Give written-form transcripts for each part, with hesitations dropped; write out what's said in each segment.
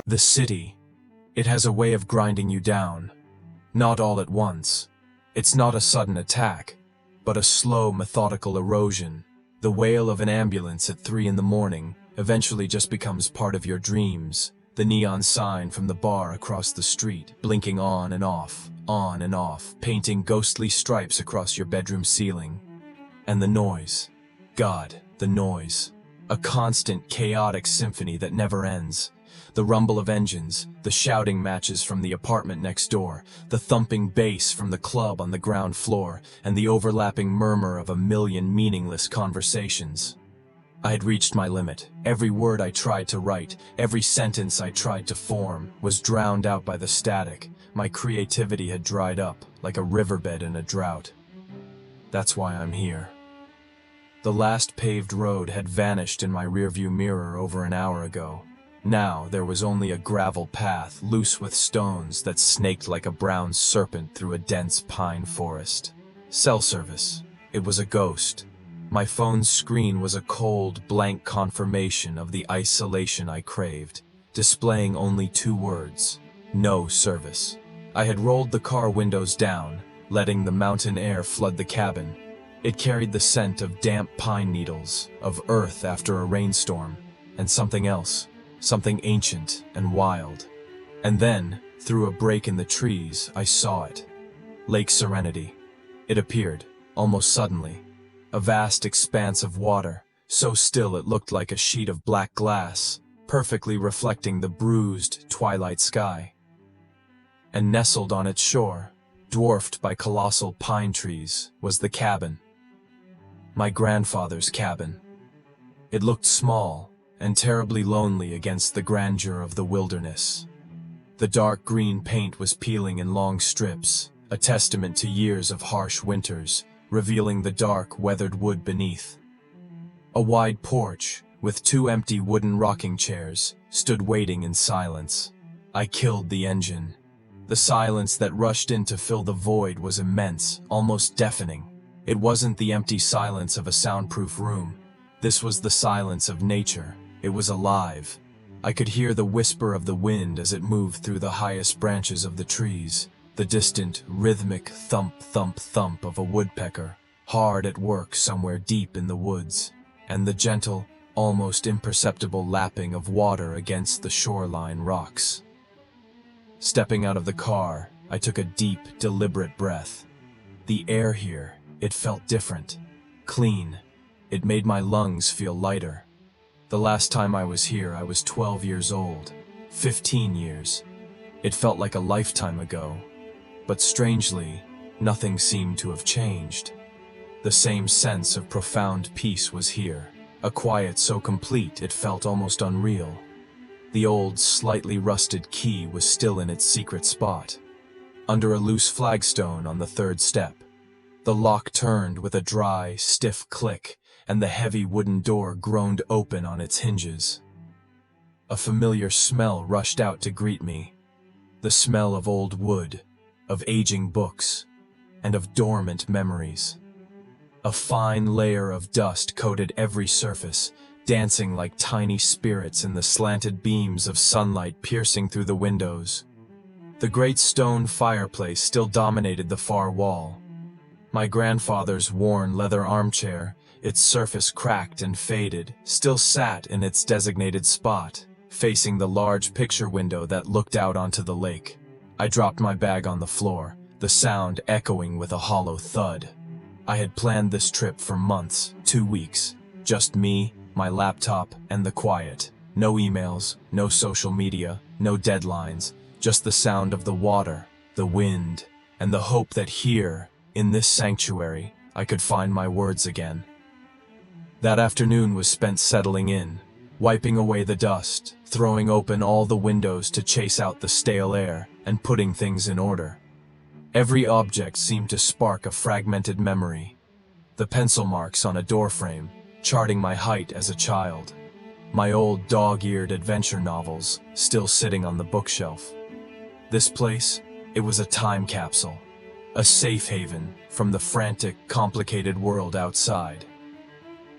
The city. It has a way of grinding you down. Not all at once. It's not a sudden attack, but a slow, methodical erosion. The wail of an ambulance at 3 in the morning eventually just becomes part of your dreams. The neon sign from the bar across the street, blinking on and off, painting ghostly stripes across your bedroom ceiling. And the noise. God, the noise. A constant, chaotic symphony that never ends. The rumble of engines, the shouting matches from the apartment next door, the thumping bass from the club on the ground floor, and the overlapping murmur of a million meaningless conversations. I had reached my limit. Every word I tried to write, every sentence I tried to form, was drowned out by the static. My creativity had dried up, like a riverbed in a drought. That's why I'm here. The last paved road had vanished in my rearview mirror over an hour ago. Now there was only a gravel path, loose with stones, that snaked like a brown serpent through a dense pine forest. Cell service. It was a ghost. My phone's screen was a cold, blank confirmation of the isolation I craved, displaying only 2 words: no service. I had rolled the car windows down, letting the mountain air flood the cabin. It carried the scent of damp pine needles, of earth after a rainstorm, and something else. Something ancient and wild. And then, through a break in the trees, I saw it. Lake Serenity. It appeared, almost suddenly. A vast expanse of water, so still it looked like a sheet of black glass, perfectly reflecting the bruised, twilight sky. And nestled on its shore, dwarfed by colossal pine trees, was the cabin. My grandfather's cabin. It looked small and terribly lonely against the grandeur of the wilderness. The dark green paint was peeling in long strips, a testament to years of harsh winters, revealing the dark, weathered wood beneath. A wide porch, with 2 empty wooden rocking chairs, stood waiting in silence. I killed the engine. The silence that rushed in to fill the void was immense, almost deafening. It wasn't the empty silence of a soundproof room. This was the silence of nature. It was alive. I could hear the whisper of the wind as it moved through the highest branches of the trees, the distant, rhythmic thump, thump, thump of a woodpecker, hard at work somewhere deep in the woods, and the gentle, almost imperceptible lapping of water against the shoreline rocks. Stepping out of the car, I took a deep, deliberate breath. The air here, it felt different, clean. It made my lungs feel lighter. The last time I was here, I was 12 years old. 15 years. It felt like a lifetime ago. But strangely, nothing seemed to have changed. The same sense of profound peace was here, a quiet so complete it felt almost unreal. The old, slightly rusted key was still in its secret spot, under a loose flagstone on the 3rd step. The lock turned with a dry, stiff click, and the heavy wooden door groaned open on its hinges. A familiar smell rushed out to greet me. The smell of old wood, of aging books, and of dormant memories. A fine layer of dust coated every surface, dancing like tiny spirits in the slanted beams of sunlight piercing through the windows. The great stone fireplace still dominated the far wall. My grandfather's worn leather armchair, its surface cracked and faded, still sat in its designated spot, facing the large picture window that looked out onto the lake. I dropped my bag on the floor, the sound echoing with a hollow thud. I had planned this trip for months, 2 weeks. Just me, my laptop, and the quiet. No emails, no social media, no deadlines, just the sound of the water, the wind, and the hope that here, in this sanctuary, I could find my words again. That afternoon was spent settling in, wiping away the dust, throwing open all the windows to chase out the stale air, and putting things in order. Every object seemed to spark a fragmented memory. The pencil marks on a doorframe, charting my height as a child. My old dog-eared adventure novels, still sitting on the bookshelf. This place, it was a time capsule, a safe haven from the frantic, complicated world outside.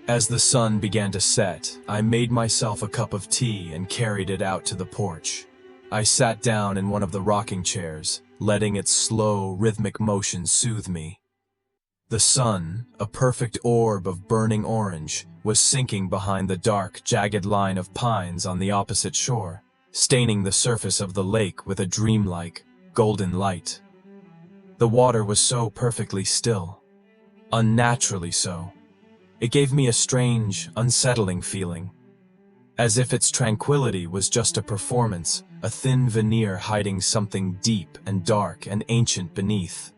As the sun began to set, I made myself a cup of tea and carried it out to the porch. I sat down in one of the rocking chairs, letting its slow, rhythmic motion soothe me. The sun, a perfect orb of burning orange, was sinking behind the dark, jagged line of pines on the opposite shore, staining the surface of the lake with a dreamlike, golden light. The water was so perfectly still, unnaturally so. It gave me a strange, unsettling feeling, as if its tranquility was just a performance, a thin veneer hiding something deep and dark and ancient beneath.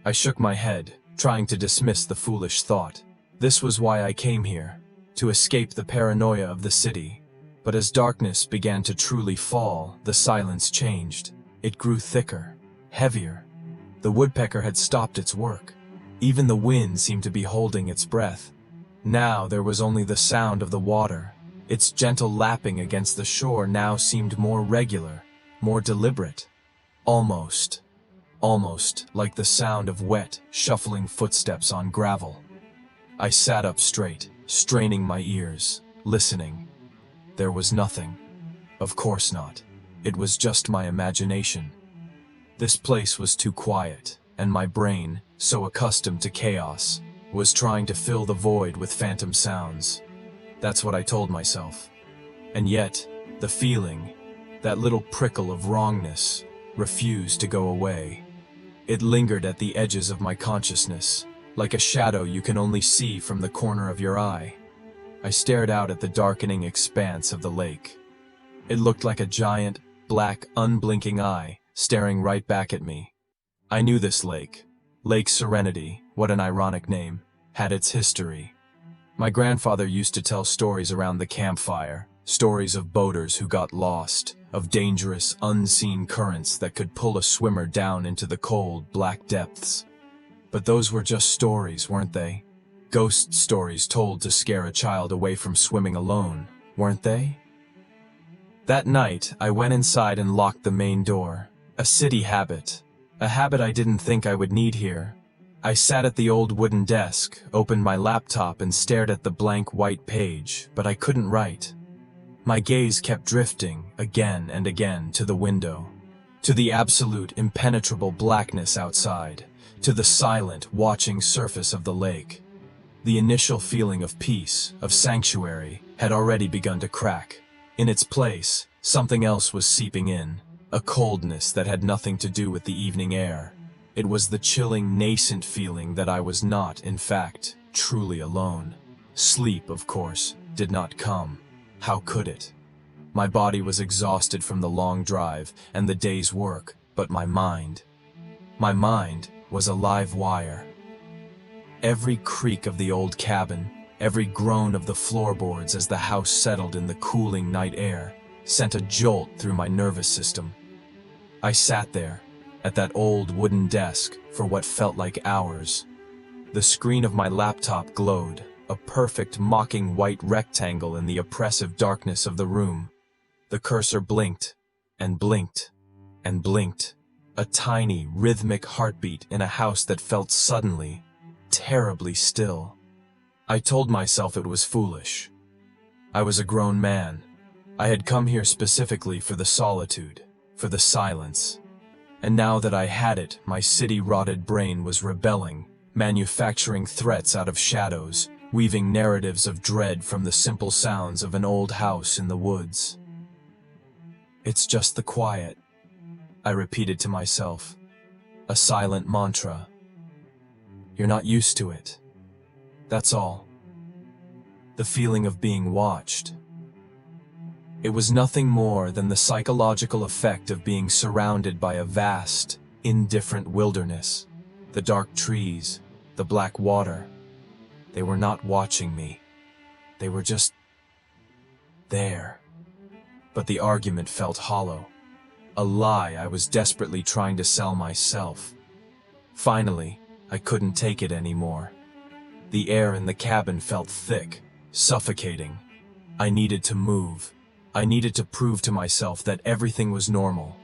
I shook my head, trying to dismiss the foolish thought. This was why I came here, to escape the paranoia of the city. But as darkness began to truly fall, the silence changed. It grew thicker, heavier. The woodpecker had stopped its work. Even the wind seemed to be holding its breath. Now there was only the sound of the water. Its gentle lapping against the shore now seemed more regular, more deliberate. Almost like the sound of wet, shuffling footsteps on gravel. I sat up straight, straining my ears, listening. There was nothing. Of course not. It was just my imagination. This place was too quiet, and my brain, so accustomed to chaos, was trying to fill the void with phantom sounds. That's what I told myself. And yet, the feeling, that little prickle of wrongness, refused to go away. It lingered at the edges of my consciousness, like a shadow you can only see from the corner of your eye. I stared out at the darkening expanse of the lake. It looked like a giant, black, unblinking eye, staring right back at me. I knew this lake. Lake Serenity, what an ironic name, had its history. My grandfather used to tell stories around the campfire, stories of boaters who got lost, of dangerous, unseen currents that could pull a swimmer down into the cold, black depths. But those were just stories, weren't they? Ghost stories told to scare a child away from swimming alone, weren't they? That night, I went inside and locked the main door. A city habit. A habit I didn't think I would need here. I sat at the old wooden desk, opened my laptop and stared at the blank white page, but I couldn't write. My gaze kept drifting, again and again, to the window, to the absolute, impenetrable blackness outside, to the silent, watching surface of the lake. The initial feeling of peace, of sanctuary, had already begun to crack. In its place, something else was seeping in, a coldness that had nothing to do with the evening air. It was the chilling, nascent feeling that I was not, in fact, truly alone. Sleep, of course, did not come. How could it? My body was exhausted from the long drive and the day's work, but my mind was a live wire. Every creak of the old cabin, every groan of the floorboards as the house settled in the cooling night air, sent a jolt through my nervous system. I sat there, at that old wooden desk, for what felt like hours. The screen of my laptop glowed, a perfect, mocking white rectangle in the oppressive darkness of the room. The cursor blinked, and blinked, and blinked. A tiny, rhythmic heartbeat in a house that felt suddenly, terribly still. I told myself it was foolish. I was a grown man. I had come here specifically for the solitude, for the silence. And now that I had it, my city-rotted brain was rebelling, manufacturing threats out of shadows, weaving narratives of dread from the simple sounds of an old house in the woods. It's just the quiet, I repeated to myself, a silent mantra. You're not used to it. That's all. The feeling of being watched. It was nothing more than the psychological effect of being surrounded by a vast, indifferent wilderness. The dark trees, the black water. They were not watching me. They were just there. But the argument felt hollow. A lie I was desperately trying to sell myself. Finally, I couldn't take it anymore. The air in the cabin felt thick, suffocating. I needed to move. I needed to prove to myself that everything was normal.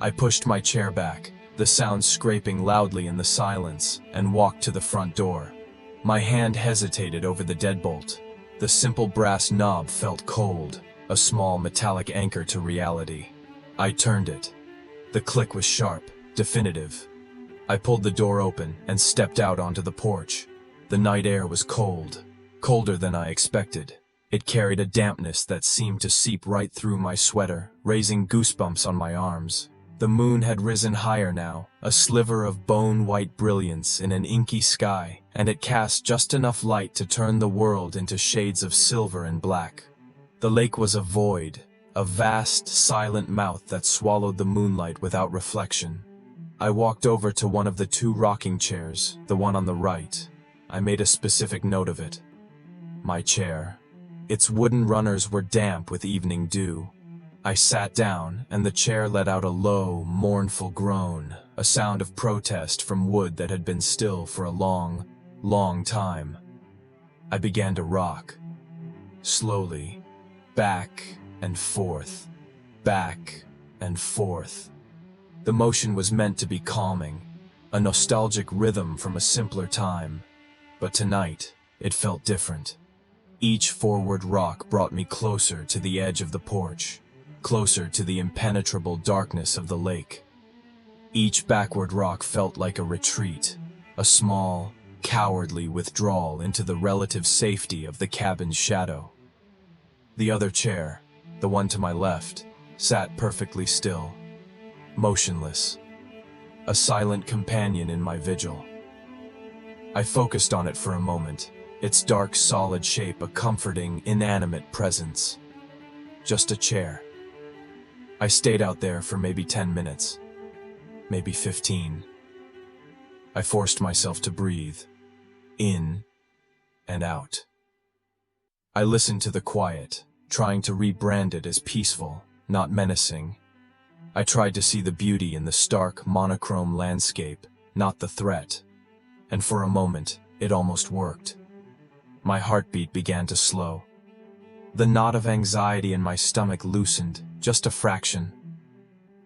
I pushed my chair back, the sound scraping loudly in the silence, and walked to the front door. My hand hesitated over the deadbolt. The simple brass knob felt cold, a small metallic anchor to reality. I turned it. The click was sharp, definitive. I pulled the door open and stepped out onto the porch. The night air was cold, colder than I expected. It carried a dampness that seemed to seep right through my sweater, raising goosebumps on my arms. The moon had risen higher now, a sliver of bone-white brilliance in an inky sky, and it cast just enough light to turn the world into shades of silver and black. The lake was a void, a vast, silent mouth that swallowed the moonlight without reflection. I walked over to one of the two rocking chairs, the one on the right. I made a specific note of it. My chair. Its wooden runners were damp with evening dew. I sat down, and the chair let out a low, mournful groan, a sound of protest from wood that had been still for a long, long time. I began to rock. Slowly. Back and forth. Back and forth. The motion was meant to be calming, a nostalgic rhythm from a simpler time. But tonight, it felt different. Each forward rock brought me closer to the edge of the porch, closer to the impenetrable darkness of the lake. Each backward rock felt like a retreat, a small, cowardly withdrawal into the relative safety of the cabin's shadow. The other chair, the one to my left, sat perfectly still, motionless, a silent companion in my vigil. I focused on it for a moment, its dark, solid shape a comforting, inanimate presence. Just a chair. I stayed out there for maybe 10 minutes, maybe 15. I forced myself to breathe, in and out. I listened to the quiet, trying to rebrand it as peaceful, not menacing. I tried to see the beauty in the stark, monochrome landscape, not the threat. And for a moment, it almost worked. My heartbeat began to slow. The knot of anxiety in my stomach loosened, just a fraction.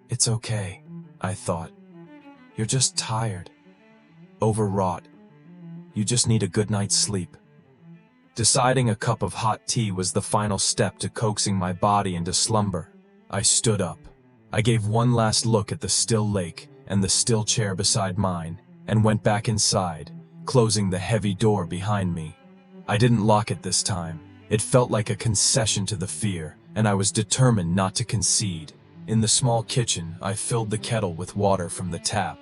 It's okay, I thought. You're just tired. Overwrought. You just need a good night's sleep. Deciding a cup of hot tea was the final step to coaxing my body into slumber. I stood up. I gave one last look at the still lake and the still chair beside mine, and went back inside, closing the heavy door behind me. I didn't lock it this time. It felt like a concession to the fear, and I was determined not to concede. In the small kitchen, I filled the kettle with water from the tap.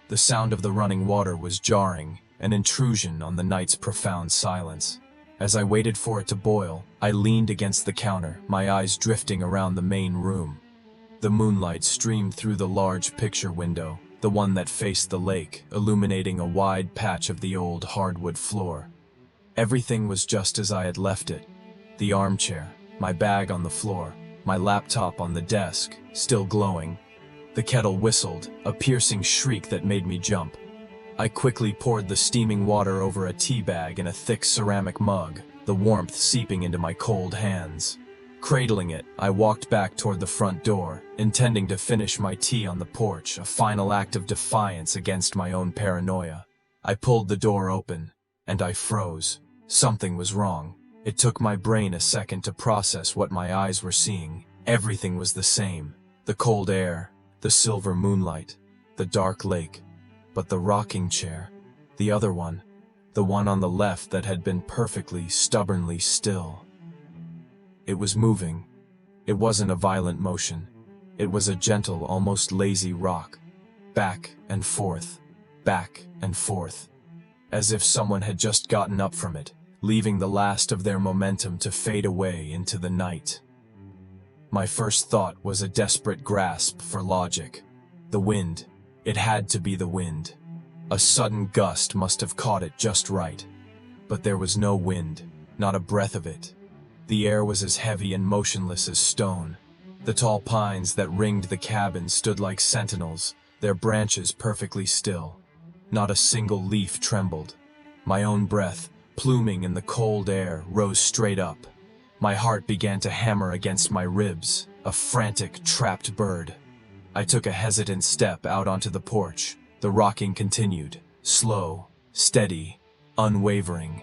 The sound of the running water was jarring, an intrusion on the night's profound silence. As I waited for it to boil, I leaned against the counter, my eyes drifting around the main room. The moonlight streamed through the large picture window, the one that faced the lake, illuminating a wide patch of the old hardwood floor. Everything was just as I had left it. The armchair, my bag on the floor, my laptop on the desk, still glowing. The kettle whistled, a piercing shriek that made me jump. I quickly poured the steaming water over a tea bag in a thick ceramic mug, the warmth seeping into my cold hands. Cradling it, I walked back toward the front door, intending to finish my tea on the porch, a final act of defiance against my own paranoia. I pulled the door open, and I froze. Something was wrong. It took my brain a second to process what my eyes were seeing. Everything was the same. The cold air, the silver moonlight, the dark lake. But the rocking chair, the other one, the one on the left that had been perfectly, stubbornly still. It was moving. It wasn't a violent motion. It was a gentle, almost lazy rock. Back and forth, as if someone had just gotten up from it, leaving the last of their momentum to fade away into the night. My first thought was a desperate grasp for logic. The wind. It had to be the wind. A sudden gust must have caught it just right. But there was no wind, not a breath of it. The air was as heavy and motionless as stone. The tall pines that ringed the cabin stood like sentinels, their branches perfectly still. Not a single leaf trembled. My own breath, pluming in the cold air, rose straight up. My heart began to hammer against my ribs, a frantic, trapped bird. I took a hesitant step out onto the porch. The rocking continued, slow, steady, unwavering.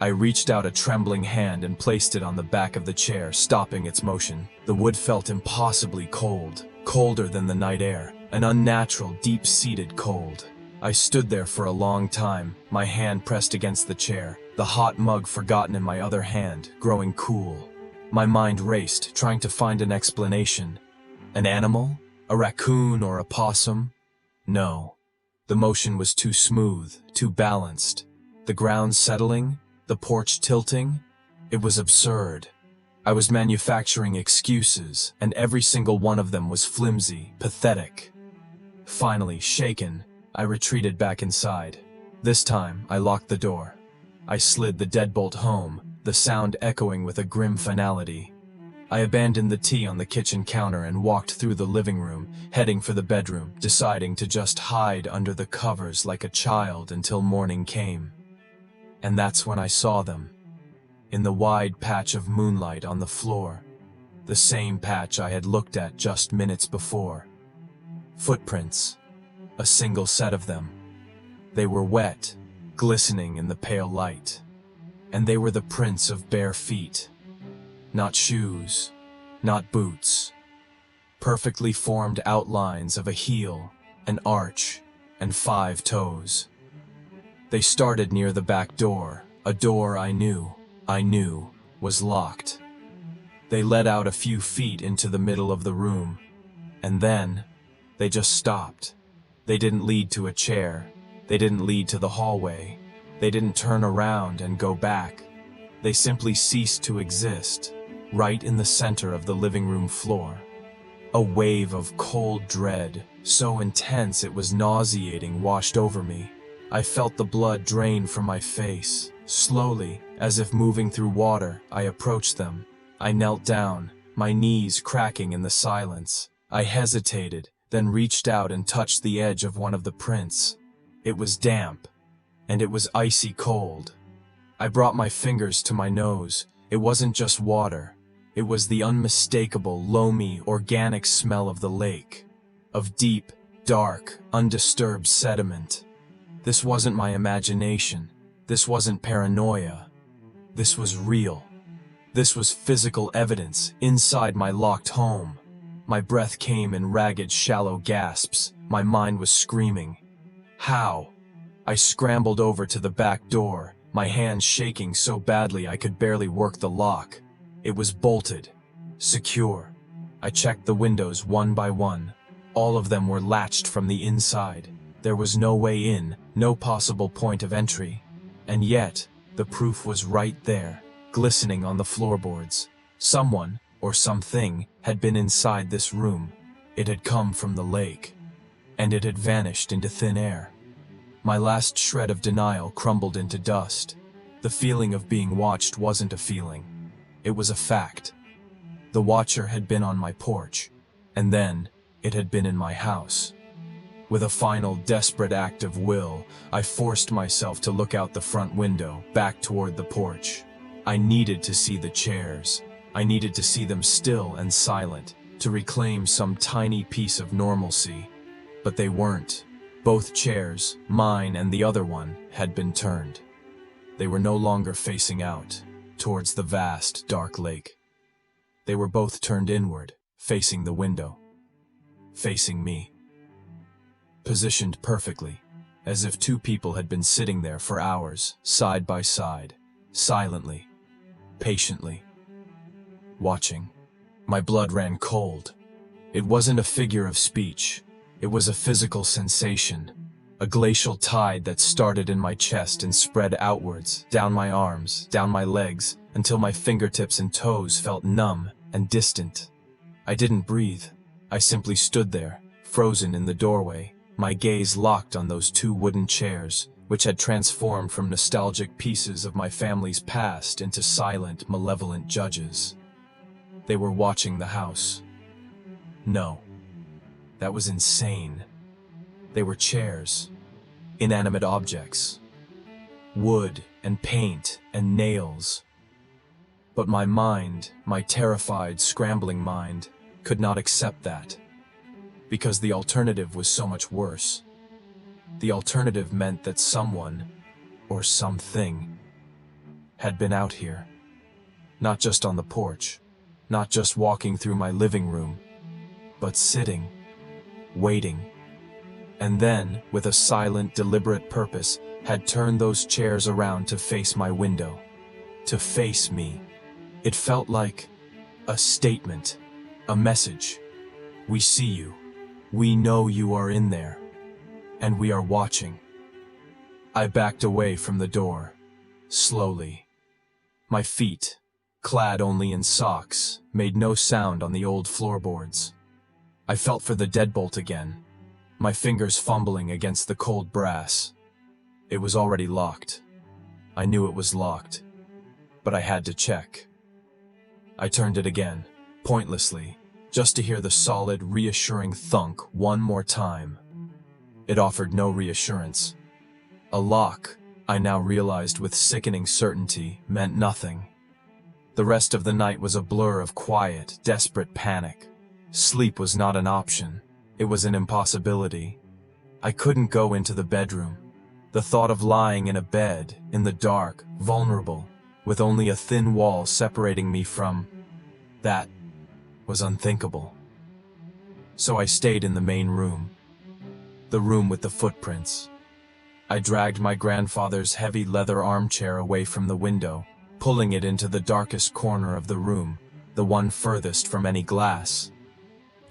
I reached out a trembling hand and placed it on the back of the chair, stopping its motion. The wood felt impossibly cold, colder than the night air, an unnatural, deep-seated cold. I stood there for a long time, my hand pressed against the chair, the hot mug forgotten in my other hand, growing cool. My mind raced, trying to find an explanation. An animal? A raccoon or a possum? No. The motion was too smooth, too balanced. The ground settling, the porch tilting. It was absurd. I was manufacturing excuses, and every single one of them was flimsy, pathetic. Finally, shaken, I retreated back inside. This time, I locked the door. I slid the deadbolt home, the sound echoing with a grim finality. I abandoned the tea on the kitchen counter and walked through the living room, heading for the bedroom, deciding to just hide under the covers like a child until morning came. And that's when I saw them. In the wide patch of moonlight on the floor, the same patch I had looked at just minutes before. Footprints, a single set of them. They were wet, glistening in the pale light. And they were the prints of bare feet. Not shoes, not boots. Perfectly formed outlines of a heel, an arch, and 5 toes. They started near the back door, a door I knew was locked. They led out a few feet into the middle of the room, and then they just stopped. They didn't lead to a chair. They didn't lead to the hallway. They didn't turn around and go back. They simply ceased to exist, right in the center of the living room floor. A wave of cold dread, so intense it was nauseating, washed over me. I felt the blood drain from my face. Slowly, as if moving through water, I approached them. I knelt down, my knees cracking in the silence. I hesitated, then reached out and touched the edge of one of the prints. It was damp, and it was icy cold. I brought my fingers to my nose. It wasn't just water. It was the unmistakable, loamy, organic smell of the lake. Of deep, dark, undisturbed sediment. This wasn't my imagination. This wasn't paranoia. This was real. This was physical evidence inside my locked home. My breath came in ragged, shallow gasps. My mind was screaming. How? I scrambled over to the back door, my hands shaking so badly I could barely work the lock. It was bolted. Secure. I checked the windows one by one. All of them were latched from the inside. There was no way in, no possible point of entry. And yet, the proof was right there, glistening on the floorboards. Someone, or something, had been inside this room. It had come from the lake. And it had vanished into thin air. My last shred of denial crumbled into dust. The feeling of being watched wasn't a feeling. It was a fact. The watcher had been on my porch, and then it had been in my house. With a final desperate act of will, I forced myself to look out the front window, back toward the porch. I needed to see the chairs. I needed to see them still and silent, to reclaim some tiny piece of normalcy. But they weren't. Both chairs, mine and the other one, had been turned. They were no longer facing out, towards the vast, dark lake. They were both turned inward, facing the window. Facing me. Positioned perfectly, as if two people had been sitting there for hours, side by side, silently, patiently, watching. My blood ran cold. It wasn't a figure of speech. It was a physical sensation, a glacial tide that started in my chest and spread outwards, down my arms, down my legs, until my fingertips and toes felt numb and distant. I didn't breathe. I simply stood there, frozen in the doorway, my gaze locked on those 2 wooden chairs, which had transformed from nostalgic pieces of my family's past into silent, malevolent judges. They were watching the house. No. That was insane. They were chairs, inanimate objects, wood and paint and nails. But my mind, my terrified, scrambling mind, could not accept that, because the alternative was so much worse. The alternative meant that someone, or something, had been out here. Not just on the porch, not just walking through my living room, but sitting, waiting. And then, with a silent, deliberate purpose, had turned those chairs around to face my window. To face me. It felt like a statement, a message. We see you. We know you are in there. And we are watching. I backed away from the door, slowly. My feet, clad only in socks, made no sound on the old floorboards. I felt for the deadbolt again, my fingers fumbling against the cold brass. It was already locked. I knew it was locked, but I had to check. I turned it again, pointlessly, just to hear the solid, reassuring thunk one more time. It offered no reassurance. A lock, I now realized with sickening certainty, meant nothing. The rest of the night was a blur of quiet, desperate panic. Sleep was not an option. It was an impossibility. I couldn't go into the bedroom. The thought of lying in a bed, in the dark, vulnerable, with only a thin wall separating me from that was unthinkable. So I stayed in the main room. The room with the footprints. I dragged my grandfather's heavy leather armchair away from the window, pulling it into the darkest corner of the room, the one furthest from any glass.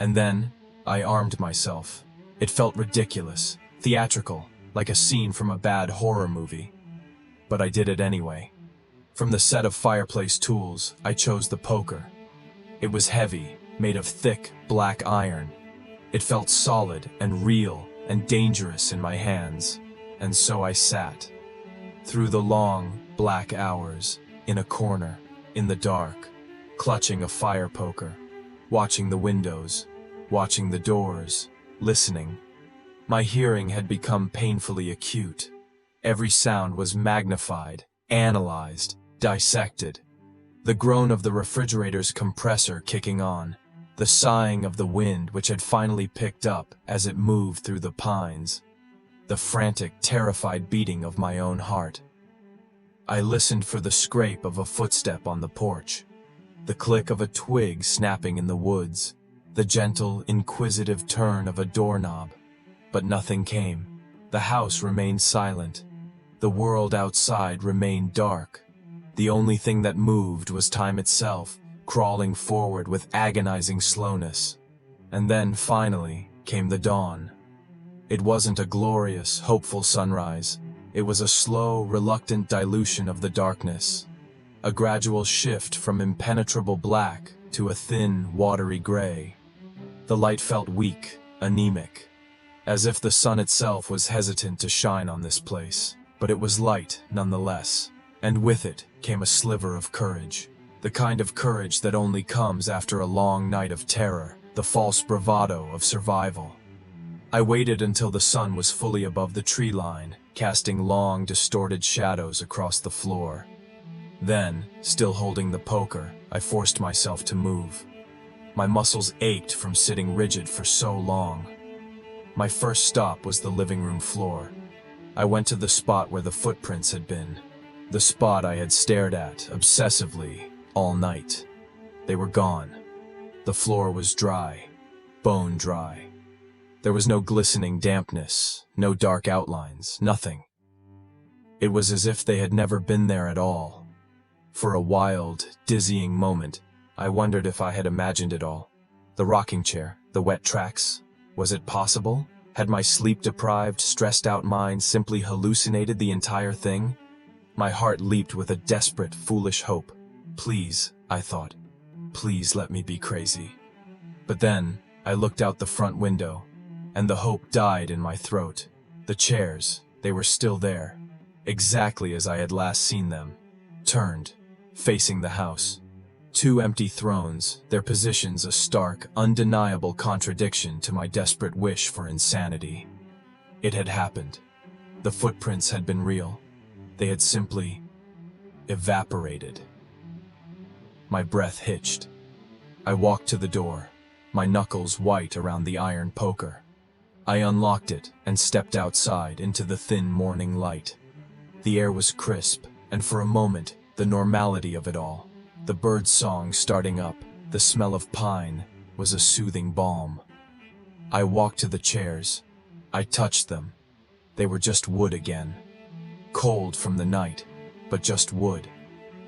And then, I armed myself. It felt ridiculous, theatrical, like a scene from a bad horror movie. But I did it anyway. From the set of fireplace tools, I chose the poker. It was heavy, made of thick, black iron. It felt solid and real and dangerous in my hands. And so I sat, through the long, black hours, in a corner, in the dark, clutching a fire poker, watching the windows, watching the doors, listening. My hearing had become painfully acute. Every sound was magnified, analyzed, dissected. The groan of the refrigerator's compressor kicking on, the sighing of the wind which had finally picked up as it moved through the pines, the frantic, terrified beating of my own heart. I listened for the scrape of a footstep on the porch, the click of a twig snapping in the woods, the gentle, inquisitive turn of a doorknob. But nothing came. The house remained silent. The world outside remained dark. The only thing that moved was time itself, crawling forward with agonizing slowness. And then, finally, came the dawn. It wasn't a glorious, hopeful sunrise. It was a slow, reluctant dilution of the darkness. A gradual shift from impenetrable black to a thin, watery gray. The light felt weak, anemic, as if the sun itself was hesitant to shine on this place. But it was light, nonetheless. And with it came a sliver of courage. The kind of courage that only comes after a long night of terror, the false bravado of survival. I waited until the sun was fully above the tree line, casting long, distorted shadows across the floor. Then, still holding the poker, I forced myself to move. My muscles ached from sitting rigid for so long. My first stop was the living room floor. I went to the spot where the footprints had been, the spot I had stared at obsessively all night. They were gone. The floor was dry, bone dry. There was no glistening dampness, no dark outlines, nothing. It was as if they had never been there at all. For a wild, dizzying moment, I wondered if I had imagined it all. The rocking chair, the wet tracks. Was it possible? Had my sleep-deprived, stressed-out mind simply hallucinated the entire thing? My heart leaped with a desperate, foolish hope. Please, I thought, please let me be crazy. But then, I looked out the front window, and the hope died in my throat. The chairs, they were still there, exactly as I had last seen them, turned, facing the house. Two empty thrones, their positions a stark, undeniable contradiction to my desperate wish for insanity. It had happened. The footprints had been real. They had simply evaporated. My breath hitched. I walked to the door, my knuckles white around the iron poker. I unlocked it and stepped outside into the thin morning light. The air was crisp, and for a moment, the normality of it all, the bird song starting up, the smell of pine, was a soothing balm. I walked to the chairs. I touched them. They were just wood again. Cold from the night, but just wood.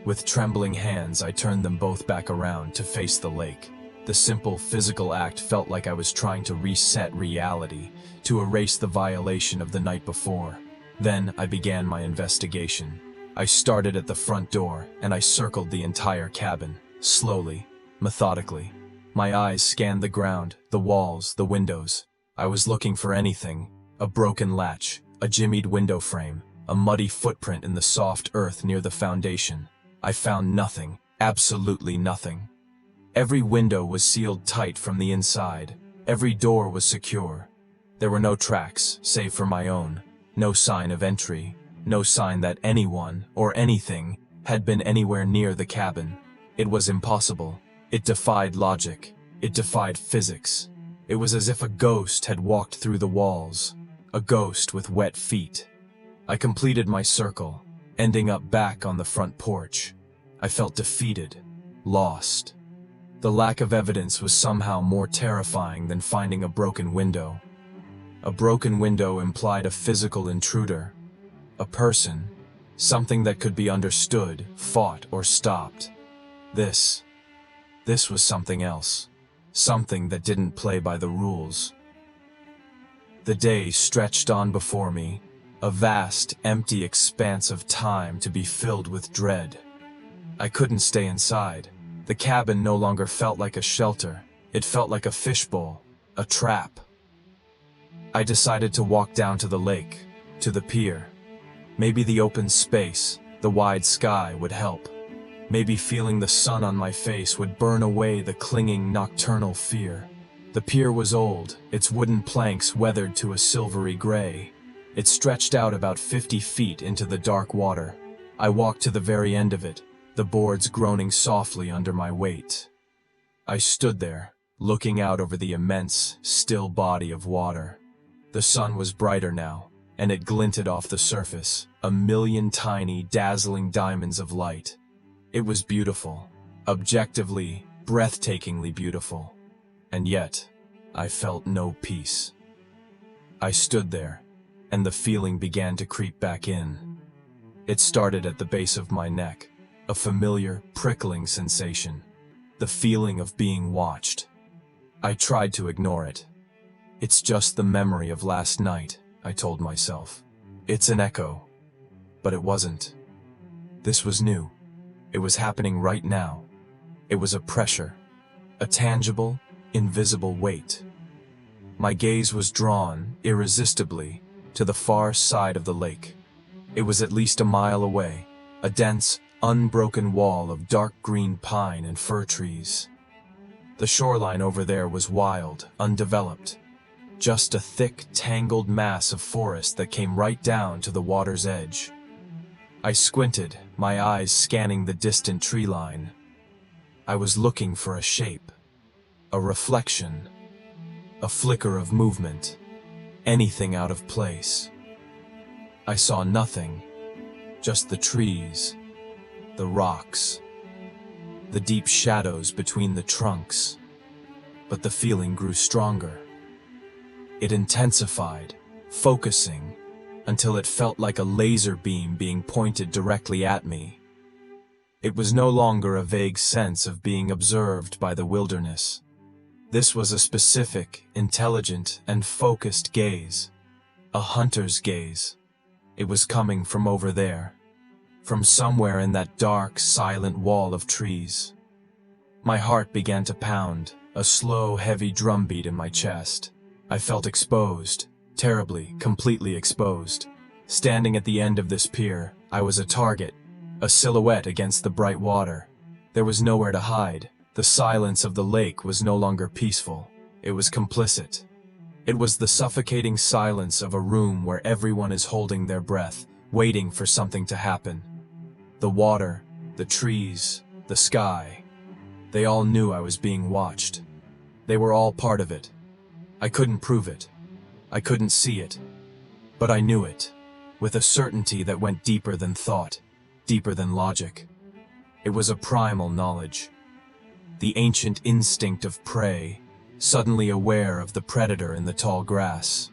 With trembling hands, I turned them both back around to face the lake. The simple physical act felt like I was trying to reset reality, to erase the violation of the night before. Then I began my investigation. I started at the front door, and I circled the entire cabin, slowly, methodically. My eyes scanned the ground, the walls, the windows. I was looking for anything: a broken latch, a jimmied window frame, a muddy footprint in the soft earth near the foundation. I found nothing, absolutely nothing. Every window was sealed tight from the inside. Every door was secure. There were no tracks, save for my own. No sign of entry. No sign that anyone, or anything, had been anywhere near the cabin. It was impossible. It defied logic. It defied physics. It was as if a ghost had walked through the walls. A ghost with wet feet. I completed my circle, ending up back on the front porch. I felt defeated, lost. The lack of evidence was somehow more terrifying than finding a broken window. A broken window implied a physical intruder, a person, something that could be understood, fought, or stopped. This was something else, something that didn't play by the rules. The day stretched on before me, a vast, empty expanse of time to be filled with dread. I couldn't stay inside. The cabin no longer felt like a shelter. It felt like a fishbowl, a trap. I decided to walk down to the lake, to the pier. Maybe the open space, the wide sky would help. Maybe feeling the sun on my face would burn away the clinging nocturnal fear. The pier was old, its wooden planks weathered to a silvery gray. It stretched out about 50 feet into the dark water. I walked to the very end of it, the boards groaning softly under my weight. I stood there, looking out over the immense, still body of water. The sun was brighter now, and it glinted off the surface, a million tiny, dazzling diamonds of light. It was beautiful, objectively, breathtakingly beautiful. And yet, I felt no peace. I stood there, and the feeling began to creep back in. It started at the base of my neck, a familiar, prickling sensation, the feeling of being watched. I tried to ignore it. It's just the memory of last night, I told myself. It's an echo. But it wasn't. This was new. It was happening right now. It was a pressure, a tangible, invisible weight. My gaze was drawn, irresistibly, to the far side of the lake. It was at least a mile away, a dense, unbroken wall of dark green pine and fir trees. The shoreline over there was wild, undeveloped. Just a thick, tangled mass of forest that came right down to the water's edge. I squinted, my eyes scanning the distant tree line. I was looking for a shape, a reflection, a flicker of movement, anything out of place. I saw nothing, just the trees, the rocks, the deep shadows between the trunks. But the feeling grew stronger. It intensified, focusing, until it felt like a laser beam being pointed directly at me. It was no longer a vague sense of being observed by the wilderness. This was a specific, intelligent, and focused gaze. A hunter's gaze. It was coming from over there. From somewhere in that dark, silent wall of trees. My heart began to pound, a slow, heavy drumbeat in my chest. I felt exposed, terribly, completely exposed. Standing at the end of this pier, I was a target, a silhouette against the bright water. There was nowhere to hide. The silence of the lake was no longer peaceful. It was complicit. It was the suffocating silence of a room where everyone is holding their breath, waiting for something to happen. The water, the trees, the sky. They all knew I was being watched. They were all part of it. I couldn't prove it. I couldn't see it. But I knew it, with a certainty that went deeper than thought, deeper than logic. It was a primal knowledge. The ancient instinct of prey, suddenly aware of the predator in the tall grass.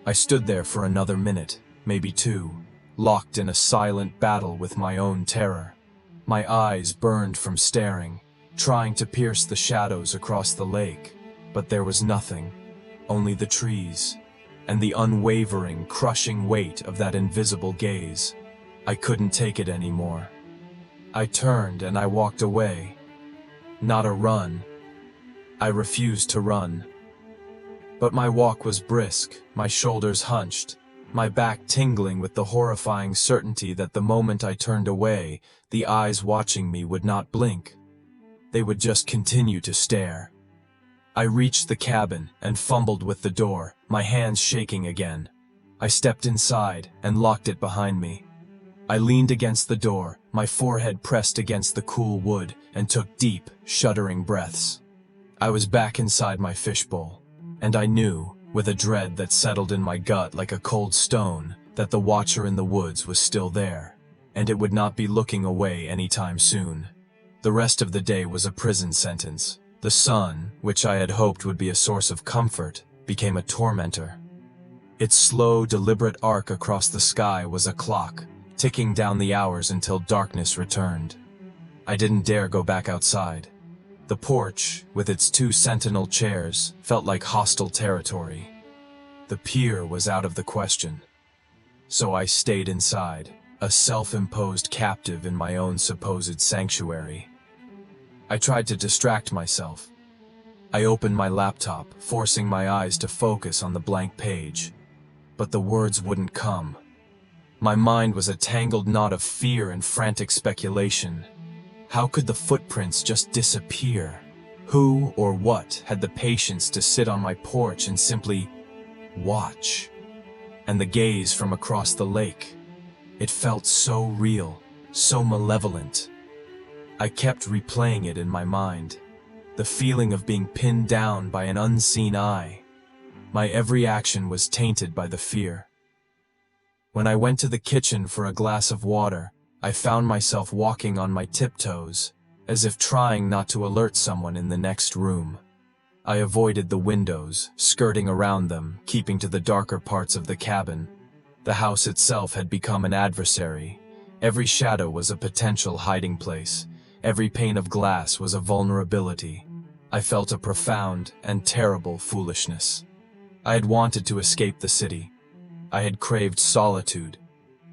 I stood there for another minute, maybe two, locked in a silent battle with my own terror. My eyes burned from staring, trying to pierce the shadows across the lake, but there was nothing, only the trees, and the unwavering, crushing weight of that invisible gaze. I couldn't take it anymore. I turned and I walked away. Not a run. I refused to run. But my walk was brisk, my shoulders hunched, my back tingling with the horrifying certainty that the moment I turned away, the eyes watching me would not blink. They would just continue to stare. I reached the cabin and fumbled with the door, my hands shaking again. I stepped inside and locked it behind me. I leaned against the door, my forehead pressed against the cool wood, and took deep, shuddering breaths. I was back inside my fishbowl, and I knew, with a dread that settled in my gut like a cold stone, that the watcher in the woods was still there, and it would not be looking away anytime soon. The rest of the day was a prison sentence. The sun, which I had hoped would be a source of comfort, became a tormentor. Its slow, deliberate arc across the sky was a clock, ticking down the hours until darkness returned. I didn't dare go back outside. The porch, with its 2 sentinel chairs, felt like hostile territory. The pier was out of the question. So I stayed inside, a self-imposed captive in my own supposed sanctuary. I tried to distract myself. I opened my laptop, forcing my eyes to focus on the blank page. But the words wouldn't come. My mind was a tangled knot of fear and frantic speculation. How could the footprints just disappear? Who or what had the patience to sit on my porch and simply watch? And the gaze from across the lake. It felt so real, so malevolent. I kept replaying it in my mind, the feeling of being pinned down by an unseen eye. My every action was tainted by the fear. When I went to the kitchen for a glass of water, I found myself walking on my tiptoes, as if trying not to alert someone in the next room. I avoided the windows, skirting around them, keeping to the darker parts of the cabin. The house itself had become an adversary. Every shadow was a potential hiding place. Every pane of glass was a vulnerability. I felt a profound and terrible foolishness. I had wanted to escape the city. I had craved solitude.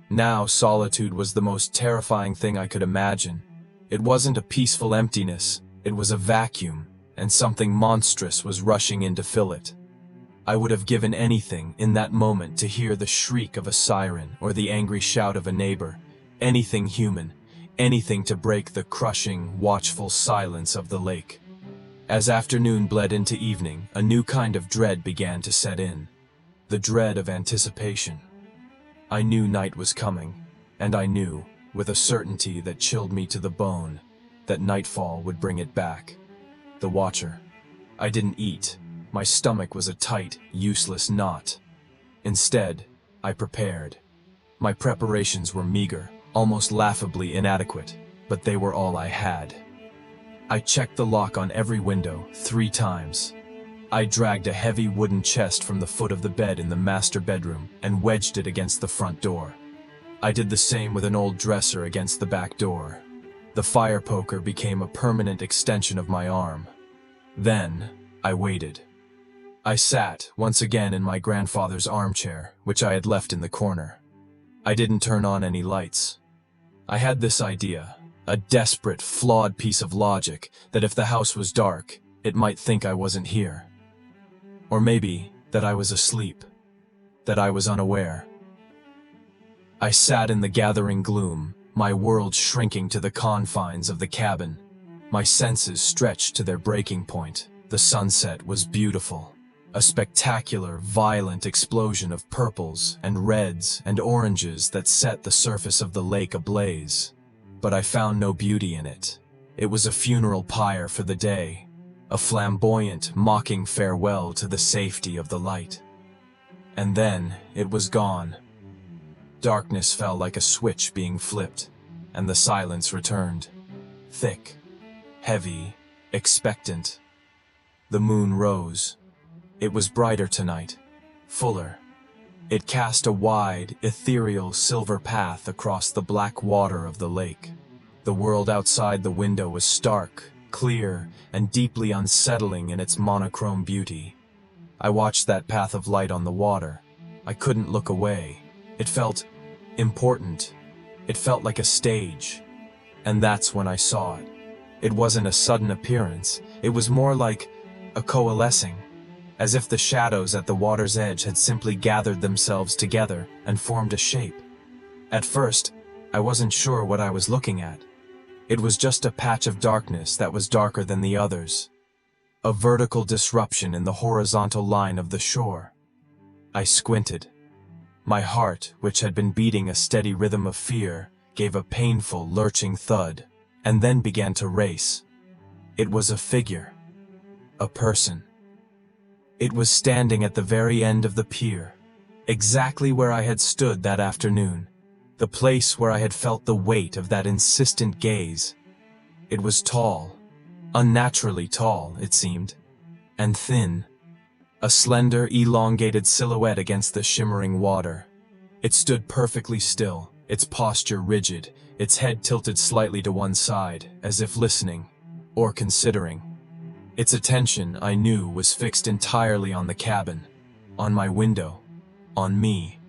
Now solitude was the most terrifying thing I could imagine. It wasn't a peaceful emptiness, it was a vacuum, and something monstrous was rushing in to fill it. I would have given anything in that moment to hear the shriek of a siren or the angry shout of a neighbor. Anything human, anything to break the crushing, watchful silence of the lake. As afternoon bled into evening, a new kind of dread began to set in. The dread of anticipation. I knew night was coming, and I knew, with a certainty that chilled me to the bone, that nightfall would bring it back. The Watcher. I didn't eat. My stomach was a tight, useless knot. Instead, I prepared. My preparations were meager, almost laughably inadequate, but they were all I had. I checked the lock on every window 3 times. I dragged a heavy wooden chest from the foot of the bed in the master bedroom and wedged it against the front door. I did the same with an old dresser against the back door. The fire poker became a permanent extension of my arm. Then, I waited. I sat, once again, in my grandfather's armchair, which I had left in the corner. I didn't turn on any lights. I had this idea, a desperate, flawed piece of logic, that if the house was dark, it might think I wasn't here. Or maybe that I was asleep, that I was unaware. I sat in the gathering gloom, my world shrinking to the confines of the cabin. My senses stretched to their breaking point. The sunset was beautiful. A spectacular, violent explosion of purples and reds and oranges that set the surface of the lake ablaze. But I found no beauty in it. It was a funeral pyre for the day, a flamboyant, mocking farewell to the safety of the light. And then it was gone. Darkness fell like a switch being flipped, and the silence returned. Thick, heavy, expectant. The moon rose. It was brighter tonight, fuller. It cast a wide, ethereal silver path across the black water of the lake. The world outside the window was stark, clear, and deeply unsettling in its monochrome beauty. I watched that path of light on the water. I couldn't look away. It felt important. It felt like a stage. And that's when I saw it. It wasn't a sudden appearance. It was more like a coalescing, as if the shadows at the water's edge had simply gathered themselves together and formed a shape. At first, I wasn't sure what I was looking at. It was just a patch of darkness that was darker than the others. A vertical disruption in the horizontal line of the shore. I squinted. My heart, which had been beating a steady rhythm of fear, gave a painful, lurching thud, and then began to race. It was a figure. A person. It was standing at the very end of the pier, exactly where I had stood that afternoon, the place where I had felt the weight of that insistent gaze. It was tall, unnaturally tall, it seemed, and thin, a slender, elongated silhouette against the shimmering water. It stood perfectly still, its posture rigid, its head tilted slightly to one side, as if listening, or considering. Its attention, I knew, was fixed entirely on the cabin, on my window, on me.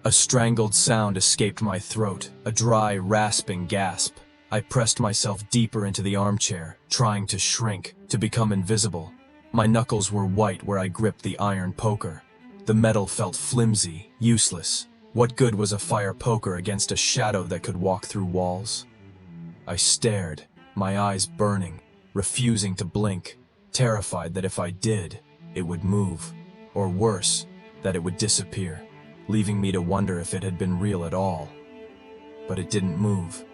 A strangled sound escaped my throat, a dry, rasping gasp. I pressed myself deeper into the armchair, trying to shrink, to become invisible. My knuckles were white where I gripped the iron poker. The metal felt flimsy, useless. What good was a fire poker against a shadow that could walk through walls? I stared, my eyes burning, refusing to blink, terrified that if I did, it would move, or worse, that it would disappear, leaving me to wonder if it had been real at all. But it didn't move.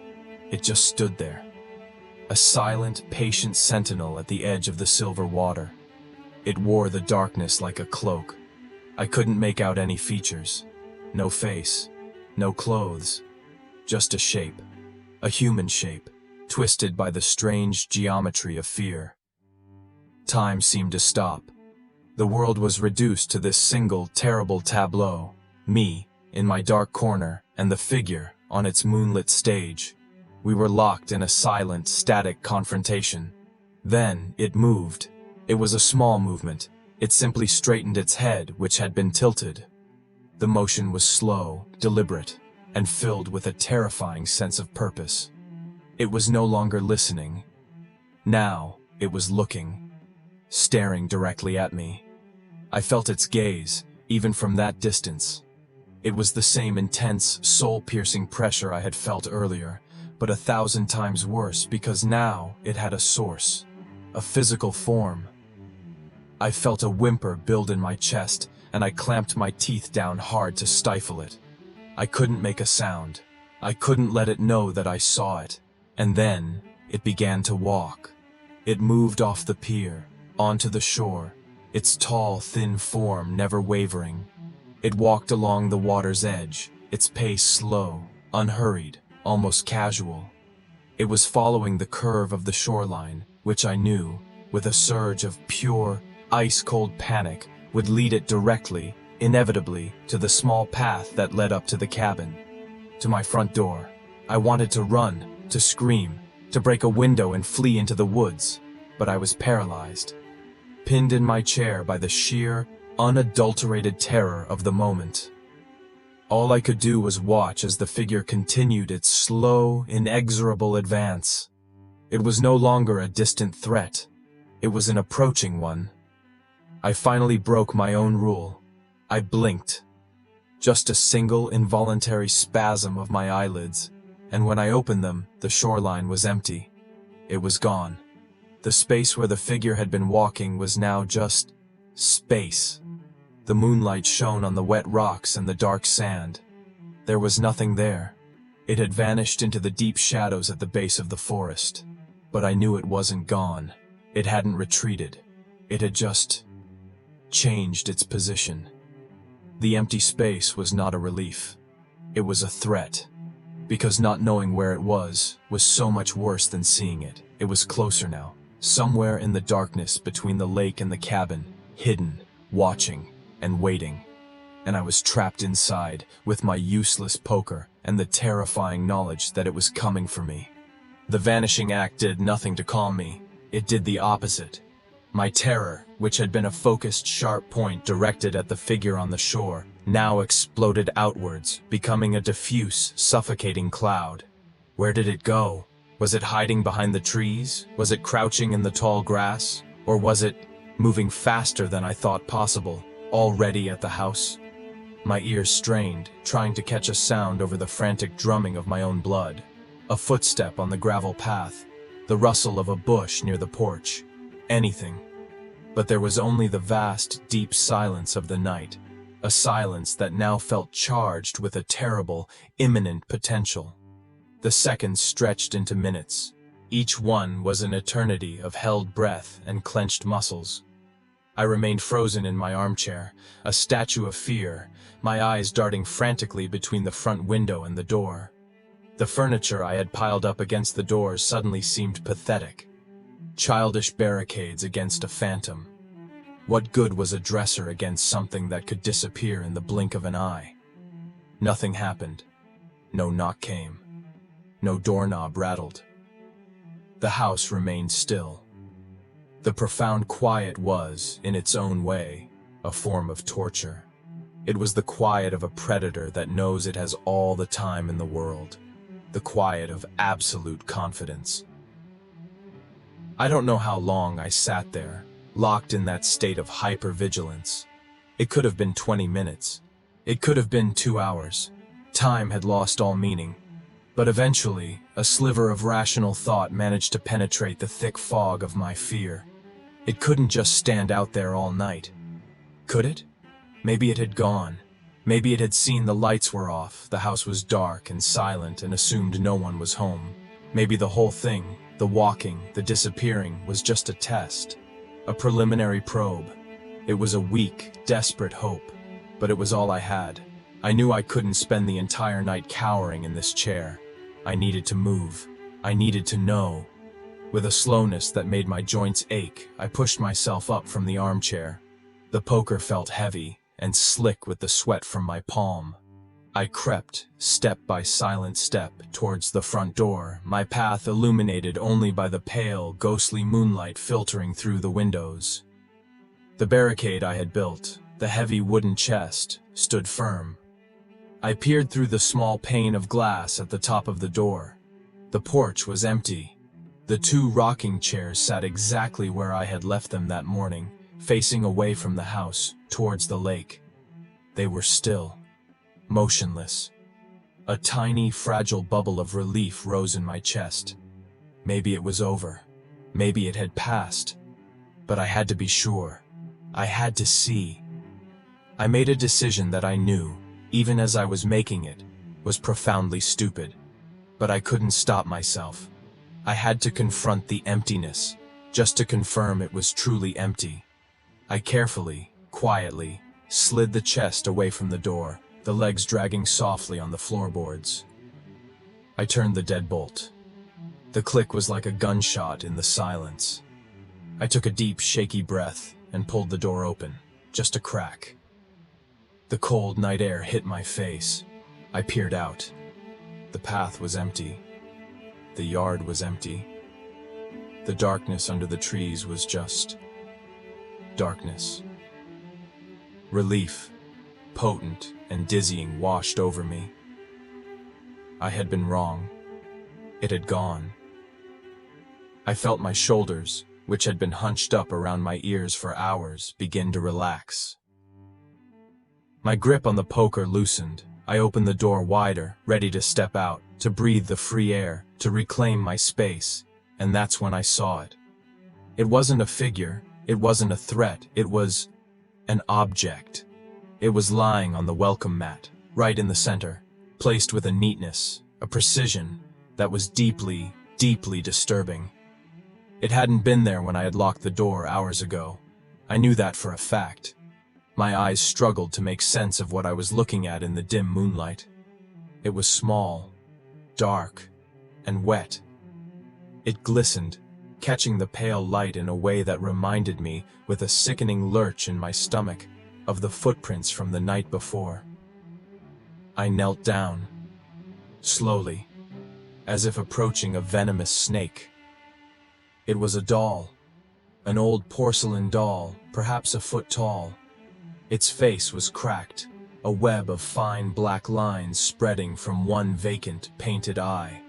It just stood there, a silent, patient sentinel at the edge of the silver water. It wore the darkness like a cloak. I couldn't make out any features. No face, no clothes, just a shape, a human shape, twisted by the strange geometry of fear. Time seemed to stop. The world was reduced to this single, terrible tableau, me, in my dark corner, and the figure, on its moonlit stage. We were locked in a silent, static confrontation. Then, it moved. It was a small movement. It simply straightened its head, which had been tilted. The motion was slow, deliberate, and filled with a terrifying sense of purpose. It was no longer listening. Now, it was looking, staring directly at me. I felt its gaze, even from that distance. It was the same intense, soul-piercing pressure I had felt earlier, but 1,000 times worse because now it had a source, a physical form. I felt a whimper build in my chest, and I clamped my teeth down hard to stifle it. I couldn't make a sound. I couldn't let it know that I saw it. And then, it began to walk. It moved off the pier, onto the shore, its tall, thin form never wavering. It walked along the water's edge, its pace slow, unhurried, almost casual. It was following the curve of the shoreline, which I knew, with a surge of pure, ice-cold panic, would lead it directly, inevitably, to the small path that led up to the cabin, to my front door. I wanted to run, to scream, to break a window and flee into the woods, but I was paralyzed, pinned in my chair by the sheer, unadulterated terror of the moment. All I could do was watch as the figure continued its slow, inexorable advance. It was no longer a distant threat. It was an approaching one. I finally broke my own rule. I blinked. Just a single involuntary spasm of my eyelids, and when I opened them, the shoreline was empty. It was gone. The space where the figure had been walking was now just space. The moonlight shone on the wet rocks and the dark sand. There was nothing there. It had vanished into the deep shadows at the base of the forest. But I knew it wasn't gone. It hadn't retreated. It had just changed its position. The empty space was not a relief. It was a threat. Because not knowing where it was so much worse than seeing it. It was closer now. somewhere in the darkness between the lake and the cabin, hidden, watching, and waiting. And I was trapped inside, with my useless poker and the terrifying knowledge that it was coming for me. The vanishing act did nothing to calm me. It did the opposite. My terror, which had been a focused, sharp point directed at the figure on the shore, now exploded outwards, becoming a diffuse, suffocating cloud. Where did it go? Was it hiding behind the trees? Was it crouching in the tall grass? Or was it moving faster than I thought possible, already at the house? My ears strained, trying to catch a sound over the frantic drumming of my own blood. A footstep on the gravel path, the rustle of a bush near the porch. Anything. But there was only the vast, deep silence of the night, a silence that now felt charged with a terrible, imminent potential. The seconds stretched into minutes. Each one was an eternity of held breath and clenched muscles. I remained frozen in my armchair, a statue of fear, my eyes darting frantically between the front window and the door. The furniture I had piled up against the doors suddenly seemed pathetic. Childish barricades against a phantom. What good was a dresser against something that could disappear in the blink of an eye? Nothing happened. No knock came. No doorknob rattled. The house remained still. The profound quiet was, in its own way, a form of torture. It was the quiet of a predator that knows it has all the time in the world. The quiet of absolute confidence. I don't know how long I sat there, locked in that state of hypervigilance. It could have been 20 minutes. It could have been 2 hours. Time had lost all meaning. But eventually, a sliver of rational thought managed to penetrate the thick fog of my fear. It couldn't just stand out there all night. Could it? Maybe it had gone. Maybe it had seen the lights were off, the house was dark and silent, and assumed no one was home. Maybe the whole thing, the walking, the disappearing, was just a test. A preliminary probe. It was a weak, desperate hope, but it was all I had. I knew I couldn't spend the entire night cowering in this chair. I needed to move. I needed to know. With a slowness that made my joints ache, I pushed myself up from the armchair. The poker felt heavy and slick with the sweat from my palm. I crept, step by silent step, towards the front door, my path illuminated only by the pale, ghostly moonlight filtering through the windows. The barricade I had built, the heavy wooden chest, stood firm. I peered through the small pane of glass at the top of the door. The porch was empty. The 2 rocking chairs sat exactly where I had left them that morning, facing away from the house, towards the lake. They were still, motionless. A tiny, fragile bubble of relief rose in my chest. Maybe it was over. Maybe it had passed. But I had to be sure. I had to see. I made a decision that I knew, even as I was making it, was profoundly stupid. But I couldn't stop myself. I had to confront the emptiness, just to confirm it was truly empty. I carefully, quietly, slid the chest away from the door, the legs dragging softly on the floorboards. I turned the deadbolt. The click was like a gunshot in the silence. I took a deep, shaky breath and pulled the door open, just a crack. The cold night air hit my face. I peered out. The path was empty. The yard was empty. The darkness under the trees was just darkness. Relief, potent and dizzying, washed over me. I had been wrong. It had gone. I felt my shoulders, which had been hunched up around my ears for hours, begin to relax. My grip on the poker loosened. I opened the door wider, ready to step out, to breathe the free air, to reclaim my space, and that's when I saw it. It wasn't a figure, it wasn't a threat, it was an object. It was lying on the welcome mat, right in the center, placed with a neatness, a precision, that was deeply, deeply disturbing. It hadn't been there when I had locked the door hours ago. I knew that for a fact. My eyes struggled to make sense of what I was looking at in the dim moonlight. It was small, dark, and wet. It glistened, catching the pale light in a way that reminded me, with a sickening lurch in my stomach, of the footprints from the night before. I knelt down, slowly, as if approaching a venomous snake. It was a doll, an old porcelain doll, perhaps a foot tall. Its face was cracked, a web of fine black lines spreading from one vacant, painted eye.